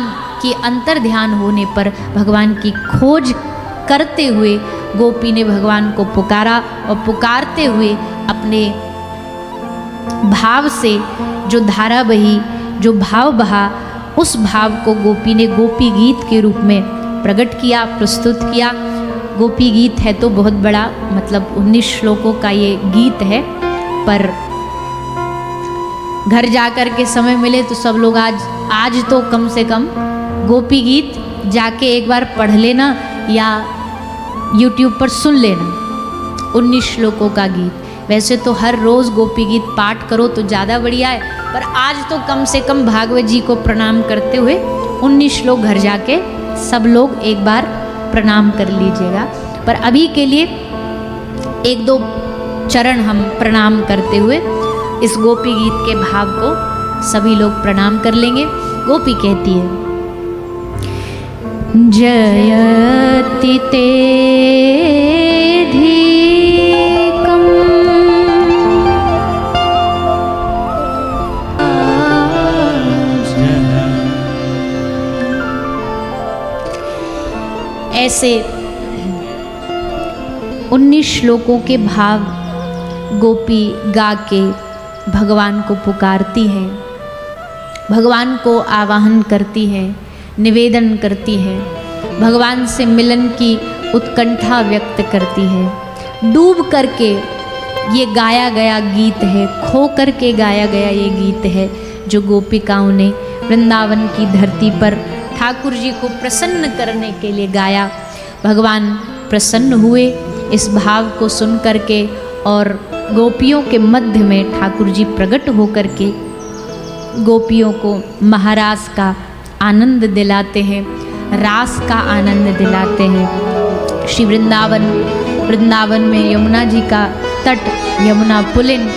की अंतर ध्यान होने पर भगवान की खोज करते हुए गोपी ने भगवान को पुकारा और पुकारते हुए अपने भाव से जो धारा बही, जो भाव बहा, उस भाव को गोपी ने गोपी गीत के रूप में प्रकट किया, प्रस्तुत किया। गोपी गीत है तो बहुत बड़ा, मतलब 19 श्लोकों का ये गीत है, पर घर जाकर के समय मिले तो सब लोग आज तो कम से कम गोपी गीत जाके एक बार पढ़ लेना या YouTube पर सुन लेना, 19 श्लोकों का गीत। वैसे तो हर रोज़ गोपी गीत पाठ करो तो ज़्यादा बढ़िया है, पर आज तो कम से कम भागवत जी को प्रणाम करते हुए 19 श्लोक घर जाके सब लोग एक बार प्रणाम कर लीजिएगा। पर अभी के लिए 1-2 चरण हम प्रणाम करते हुए इस गोपी गीत के भाव को सभी लोग प्रणाम कर लेंगे। गोपी कहती है, जयति ते धीकम् ऐसे 19 श्लोकों के भाव गोपी गा के भगवान को पुकारती है, भगवान को आवाहन करती है, निवेदन करती है, भगवान से मिलन की उत्कंठा व्यक्त करती है। डूब करके ये गाया गया गीत है, खो करके गाया गया ये गीत है, जो गोपिकाओं ने वृंदावन की धरती पर ठाकुर जी को प्रसन्न करने के लिए गाया। भगवान प्रसन्न हुए इस भाव को सुन करके और गोपियों के मध्य में ठाकुर जी प्रकट होकर के गोपियों को महारास का आनंद दिलाते हैं, रास का आनंद दिलाते हैं। श्री वृंदावन में यमुना जी का तट, यमुना पुलिन,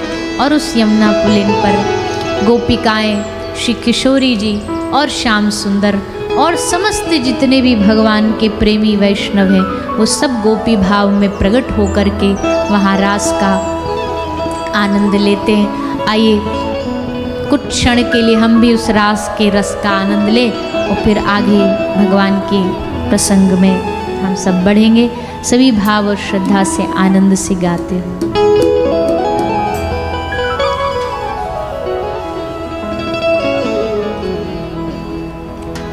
और उस यमुना पुलिन पर गोपिकाएं, श्री किशोरी जी और श्याम सुंदर और समस्त जितने भी भगवान के प्रेमी वैष्णव हैं, वो सब गोपी भाव में प्रकट होकर के वहाँ रास का आनंद लेते हैं। आइए कुछ क्षण के लिए हम भी उस रास के रस का आनंद लें और फिर आगे भगवान के प्रसंग में हम सब बढ़ेंगे, सभी भाव और श्रद्धा से आनंद से गाते हुए।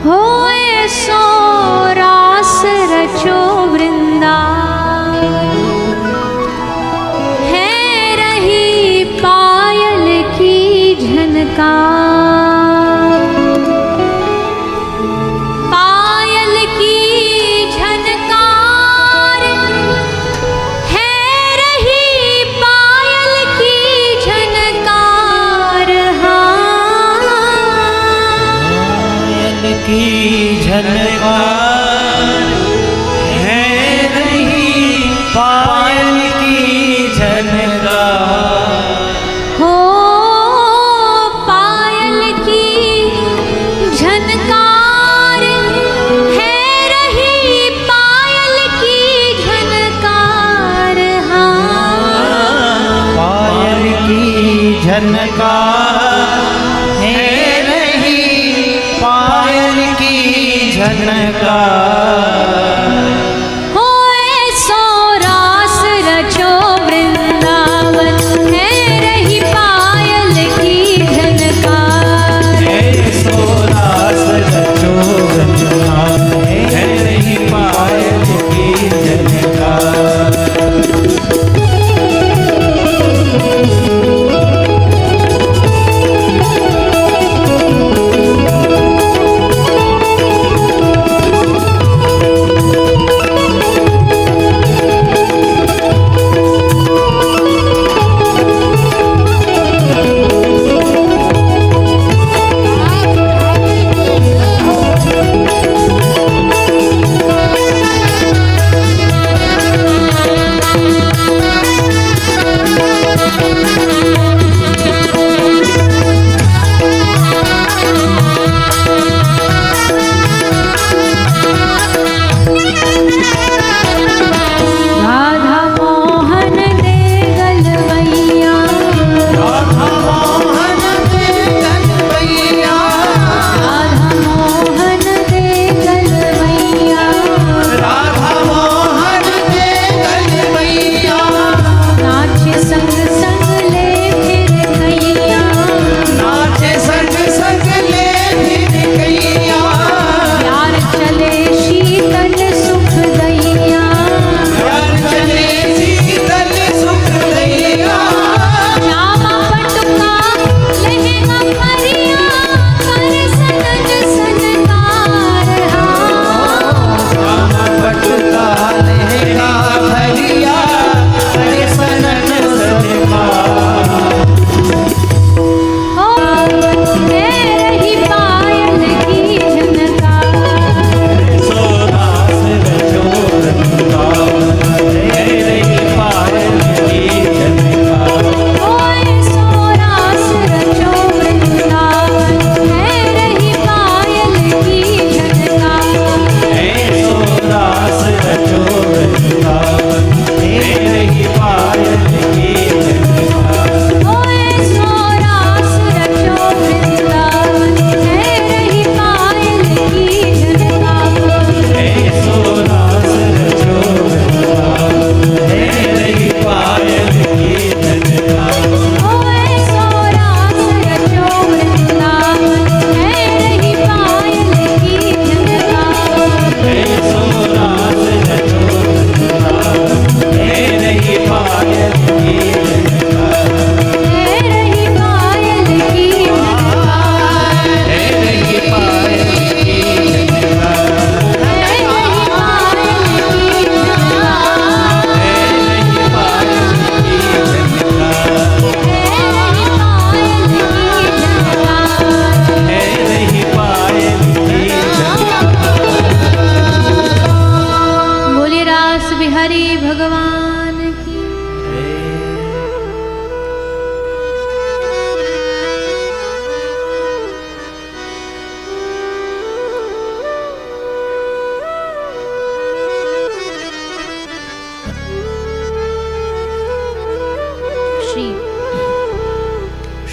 होए सो रास रचो वृंदा, है रही पायल की झनकार, पायल की झनकार, है रही पायल की झनकार, की झनकार, है रही पायल की झनकार। हो पायल की झनकार, है रही पायल की झनकार, हाँ पायल की झनकार, है रही पायल की झनकार। होए सो रास रचो वृंदावन, है रही पायल की झनकार, है सो रास रचो वृंदावन, है रही पायल की झनकार।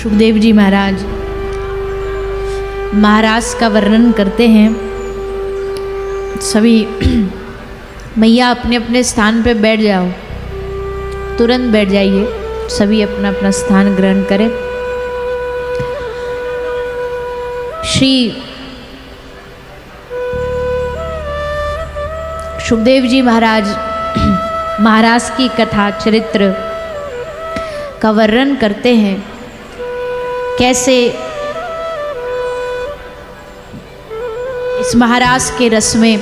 सुखदेव जी महाराज महाराज का वर्णन करते हैं। सभी मैया अपने अपने स्थान पे बैठ जाओ, तुरंत बैठ जाइए, सभी अपना अपना स्थान ग्रहण करें। श्री सुखदेव जी महाराज महाराज की कथा चरित्र का वर्णन करते हैं, कैसे इस महाराज के रस में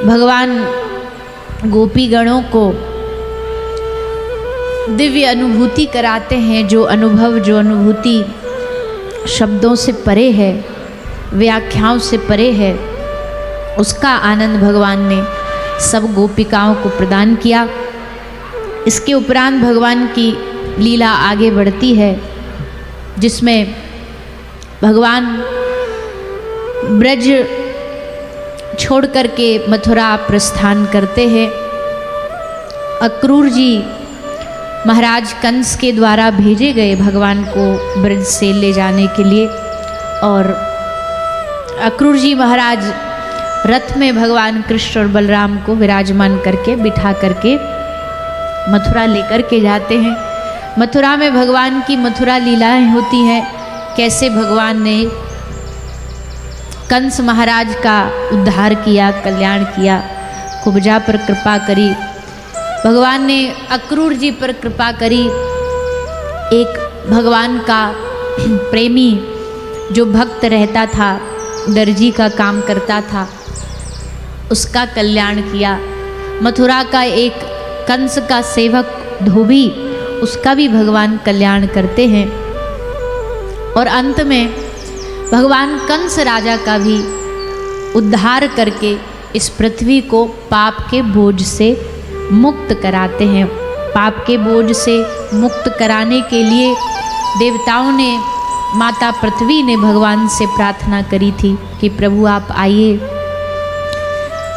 भगवान गोपी गणों को दिव्य अनुभूति कराते हैं। जो अनुभव, जो अनुभूति शब्दों से परे है, व्याख्याओं से परे है, उसका आनंद भगवान ने सब गोपिकाओं को प्रदान किया। इसके उपरांत भगवान की लीला आगे बढ़ती है, जिसमें भगवान ब्रज छोड़ करके मथुरा प्रस्थान करते हैं। अक्रूर जी महाराज कंस के द्वारा भेजे गए भगवान को ब्रज से ले जाने के लिए, और अक्रूर जी महाराज रथ में भगवान कृष्ण और बलराम को विराजमान करके बिठा करके मथुरा लेकर के जाते हैं। मथुरा में भगवान की मथुरा लीलाएं होती हैं, कैसे भगवान ने कंस महाराज का उद्धार किया, कल्याण किया, कुब्जा पर कृपा करी, भगवान ने अक्रूर जी पर कृपा करी। एक भगवान का प्रेमी जो भक्त रहता था, दर्जी का काम करता था, उसका कल्याण किया। मथुरा का एक कंस का सेवक धोबी, उसका भी भगवान कल्याण करते हैं। और अंत में भगवान कंस राजा का भी उद्धार करके इस पृथ्वी को पाप के बोझ से मुक्त कराते हैं। पाप के बोझ से मुक्त कराने के लिए देवताओं ने, माता पृथ्वी ने भगवान से प्रार्थना करी थी कि प्रभु आप आइए,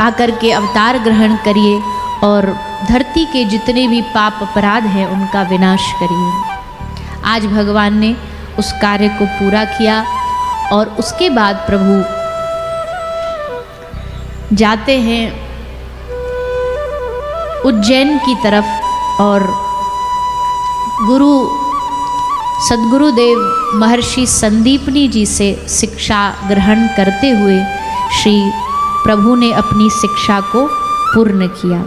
आकर के अवतार ग्रहण करिए और धरती के जितने भी पाप अपराध हैं उनका विनाश करिए। आज भगवान ने उस कार्य को पूरा किया और उसके बाद प्रभु जाते हैं उज्जैन की तरफ और गुरु सद्गुरुदेव महर्षि संदीपनी जी से शिक्षा ग्रहण करते हुए श्री प्रभु ने अपनी शिक्षा को पूर्ण किया।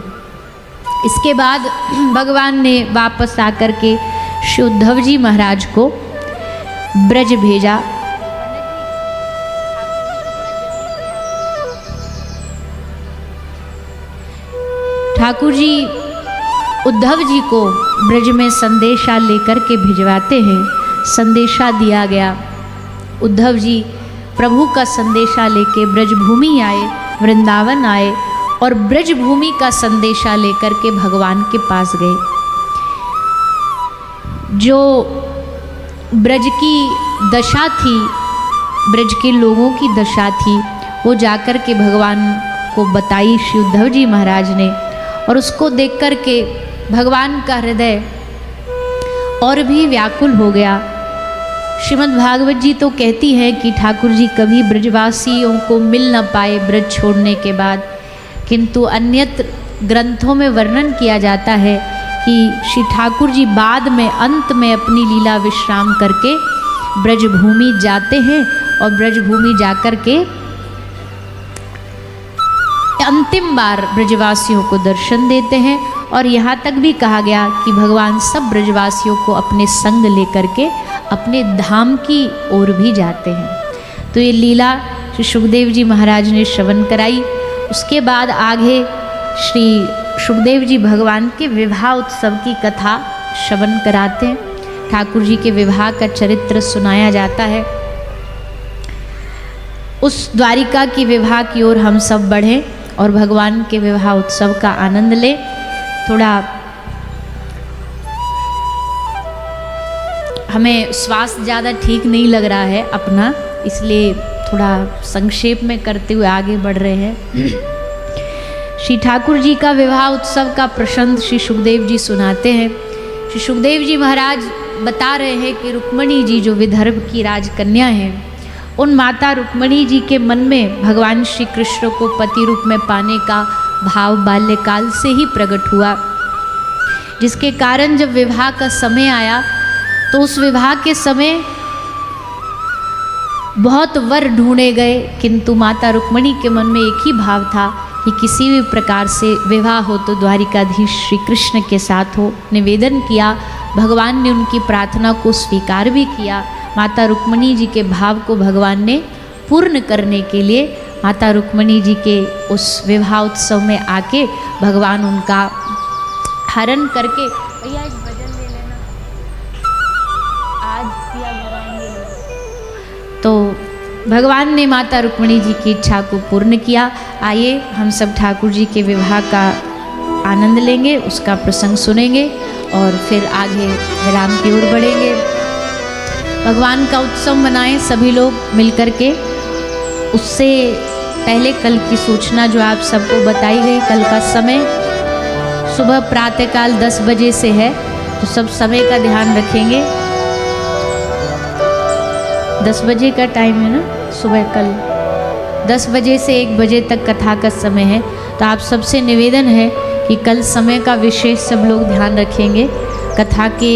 इसके बाद भगवान ने वापस आकर के श्री उद्धव जी महाराज को ब्रज भेजा। ठाकुर जी उद्धव जी को ब्रज में संदेशा लेकर के भिजवाते हैं। संदेशा दिया गया, उद्धव जी प्रभु का संदेशा लेके ब्रजभूमि आए, वृंदावन आए और ब्रजभूमि का संदेशा लेकर के भगवान के पास गए। जो ब्रज की दशा थी, ब्रज के लोगों की दशा थी, वो जाकर के भगवान को बताई श्री उद्धव जी महाराज ने, और उसको देख कर के भगवान का हृदय और भी व्याकुल हो गया। श्रीमद् भागवत जी तो कहती है कि ठाकुर जी कभी ब्रजवासियों को मिल न पाए ब्रज छोड़ने के बाद, किंतु अन्यत्र ग्रंथों में वर्णन किया जाता है कि श्री ठाकुर जी बाद में अंत में अपनी लीला विश्राम करके ब्रजभूमि जाते हैं और ब्रजभूमि जाकर के अंतिम बार ब्रजवासियों को दर्शन देते हैं। और यहाँ तक भी कहा गया कि भगवान सब ब्रजवासियों को अपने संग लेकर के अपने धाम की ओर भी जाते हैं। तो ये लीला श्री सुखदेव जी महाराज ने श्रवण कराई। उसके बाद आगे श्री सुखदेव जी भगवान के विवाह उत्सव की कथा श्रवण कराते हैं। ठाकुर जी के विवाह का चरित्र सुनाया जाता है। उस द्वारिका की विवाह की ओर हम सब बढ़ें और भगवान के विवाह उत्सव का आनंद लें। थोड़ा हमें स्वास्थ्य ज़्यादा ठीक नहीं लग रहा है अपना, इसलिए थोड़ा संक्षेप में करते हुए आगे बढ़ रहे हैं। श्री ठाकुर जी का विवाह उत्सव का प्रसंग श्री सुखदेव जी सुनाते हैं। श्री सुखदेव जी महाराज बता रहे हैं कि रुक्मणी जी जो विदर्भ की राजकन्या हैं, उन माता रुक्मणी जी के मन में भगवान श्री कृष्ण को पति रूप में पाने का भाव बाल्यकाल से ही प्रकट हुआ, जिसके कारण जब विवाह का समय आया तो उस विवाह के समय बहुत वर ढूंढे गए, किंतु माता रुक्मणी के मन में एक ही भाव था कि किसी भी प्रकार से विवाह हो तो द्वारिकाधीश श्री कृष्ण के साथ हो। निवेदन किया, भगवान ने उनकी प्रार्थना को स्वीकार भी किया। माता रुक्मणी जी के भाव को भगवान ने पूर्ण करने के लिए माता रुक्मणी जी के उस विवाह उत्सव में आके भगवान उनका हरण करके, भैया एक भजन ले लेना, आज पिया घर आएंगे। तो भगवान ने माता रुक्मणी जी की इच्छा को पूर्ण किया। आइए हम सब ठाकुर जी के विवाह का आनंद लेंगे, उसका प्रसंग सुनेंगे और फिर आगे विराम की ओर बढ़ेंगे। भगवान का उत्सव मनाएं सभी लोग मिलकर के। उससे पहले कल की सूचना जो आप सबको बताई गई, कल का समय सुबह प्रातःकाल 10 बजे से है, तो सब समय का ध्यान रखेंगे। 10 बजे का टाइम है ना, सुबह कल 10 बजे से 1 बजे तक कथा का समय है। तो आप सबसे निवेदन है कि कल समय का विशेष सब लोग ध्यान रखेंगे। कथा के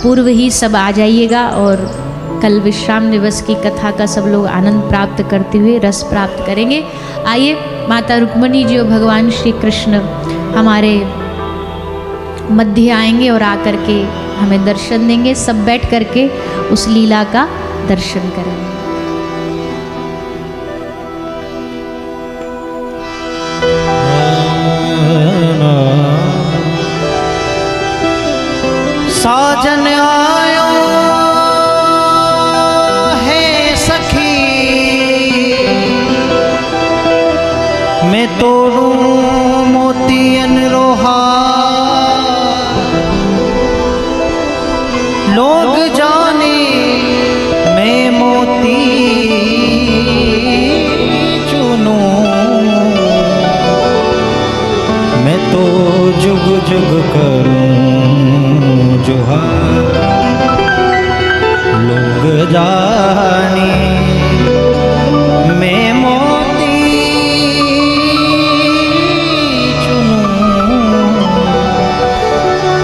पूर्व ही सब आ जाइएगा और कल विश्राम दिवस की कथा का सब लोग आनंद प्राप्त करते हुए रस प्राप्त करेंगे। आइए माता रुक्मणी जी और भगवान श्री कृष्ण हमारे मध्य आएंगे और आकर के हमें दर्शन देंगे। सब बैठ करके उस लीला का दर्शन करेंगे। साजन आयो है सखी, मैं तोड़ूं मोतियन रोहा, लोग जाने मैं मोती चुनूं, मैं तो जुग जुग करूं जोहार, लोग जाने मैं मोती चुनूं,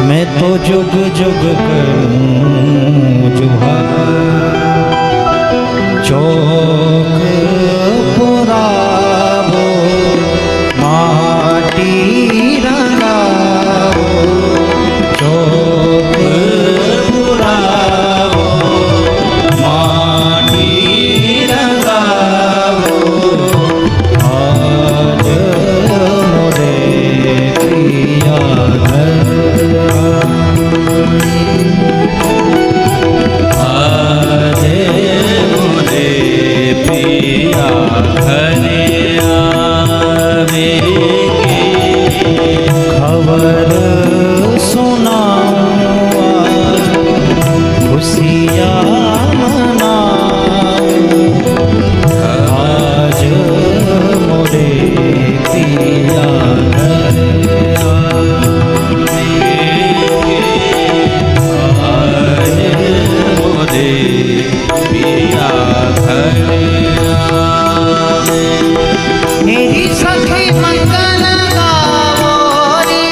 मैं तो जुग जुग करूं जोहार, चौक पुरावो माटी रंगावो, चौक पुरावो माटी रंगावो, आज मोरे पिया घर, आज मोरे पिया घर आवेगे, खबर सुनाऊं खुशियाँ मनाऊं, आज मोरे पिया घर आवेगे, आज मोरे पिया घर आवेगे। मेरी सखी मंगल गावोरी,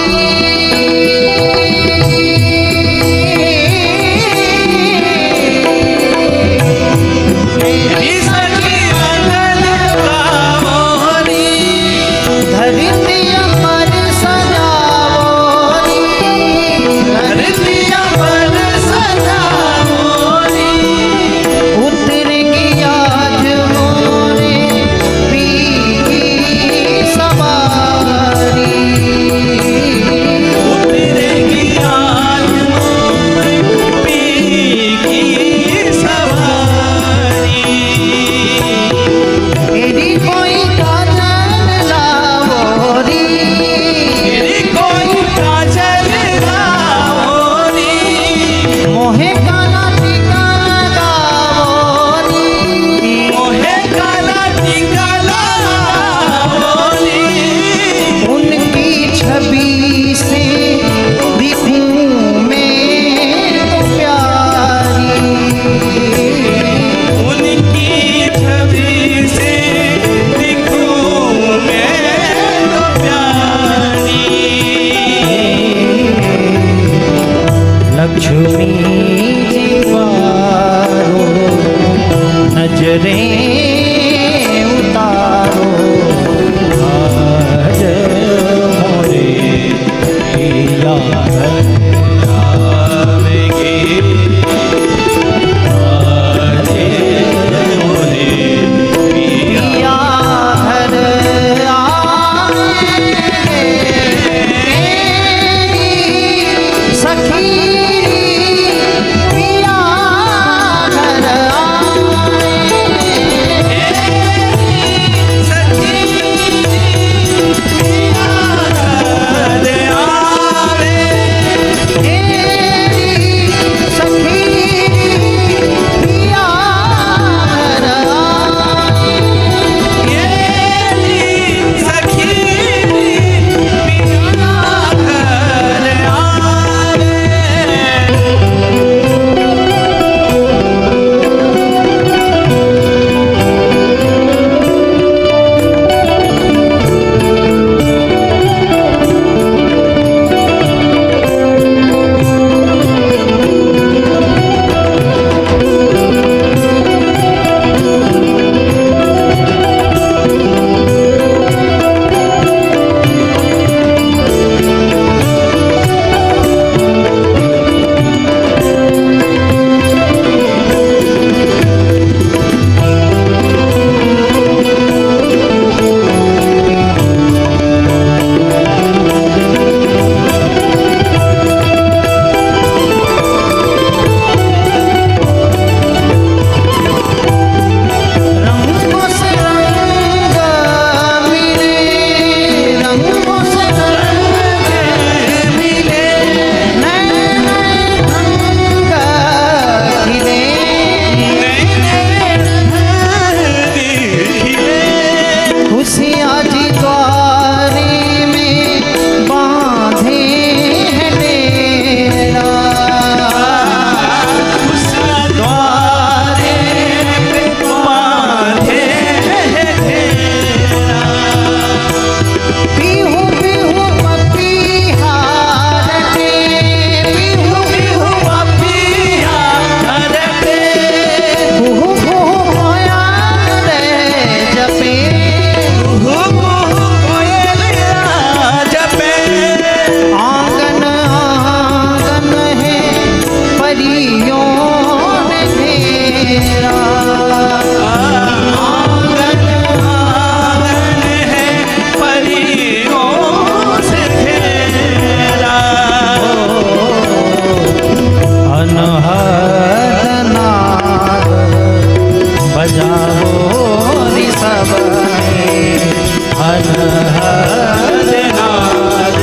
अनहद नाद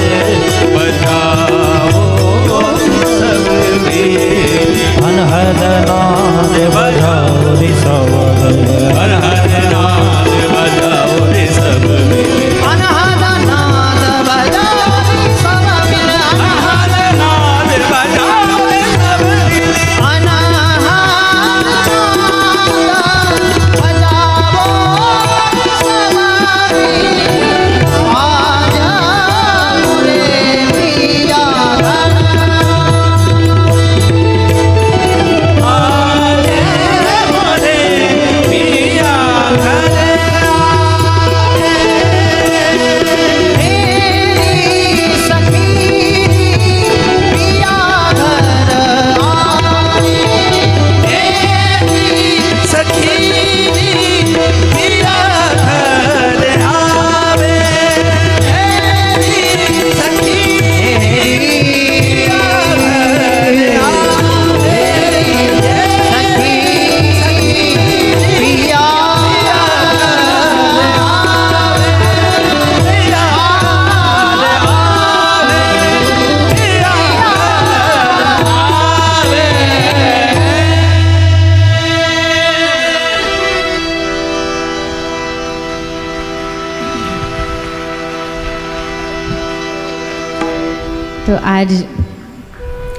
बजाओ सब मिल। अनहद नाद बजाओ रे सब अनहद नाद बजाओ रे सब मिल। अनहद नाद बजाओ रे सब मिल। अनहद नाद बजाओ रे सब मिल। तो आज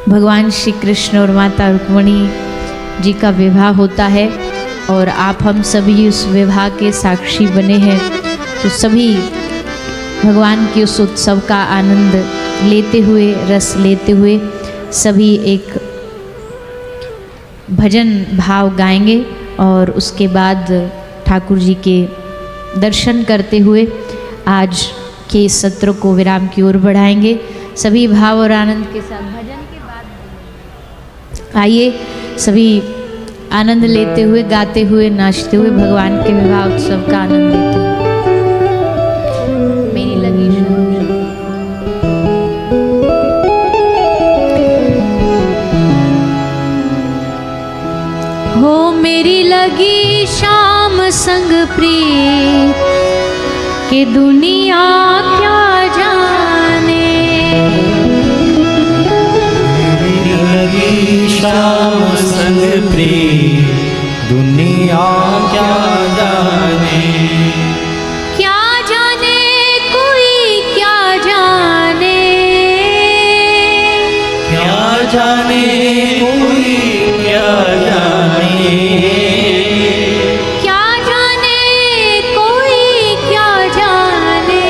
भगवान श्री कृष्ण और माता रुक्मिणी जी का विवाह होता है और आप हम सभी उस विवाह के साक्षी बने हैं। तो सभी भगवान के उस उत्सव का आनंद लेते हुए, रस लेते हुए सभी एक भजन भाव गाएंगे और उसके बाद ठाकुर जी के दर्शन करते हुए आज के इस सत्र को विराम की ओर बढ़ाएंगे। सभी भाव और आनंद के साथ भजन के बाद आइए सभी आनंद लेते हुए, गाते हुए, नाचते हुए भगवान के विवाह उत्सव का आनंद लेते हुए। मेरी लगी हो मेरी लगी शाम संग प्रिय के दुनिया क्या जाने। मेरी लगी शाम संग प्रिय दुनिया क्या जाने। क्या जाने कोई क्या जाने। क्या जाने कोई क्या जाने। क्या जाने कोई क्या जाने।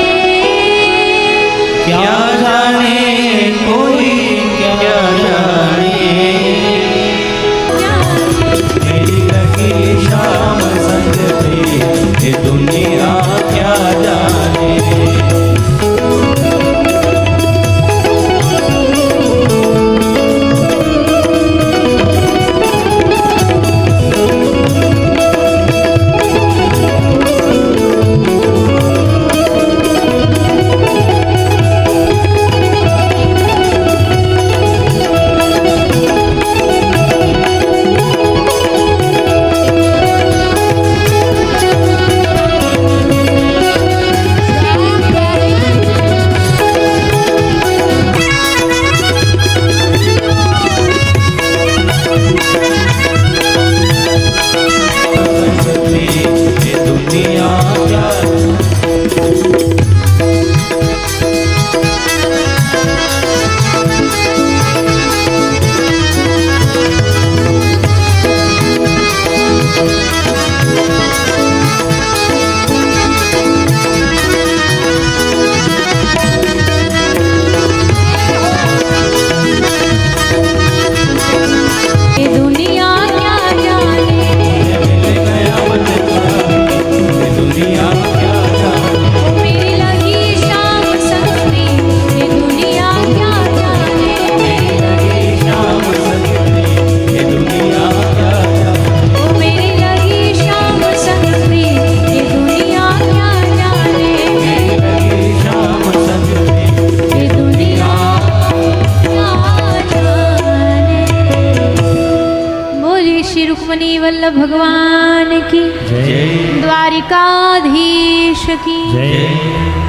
रुक्मणी वल्लभ भगवान की, जय द्वारिकाधीश की। जय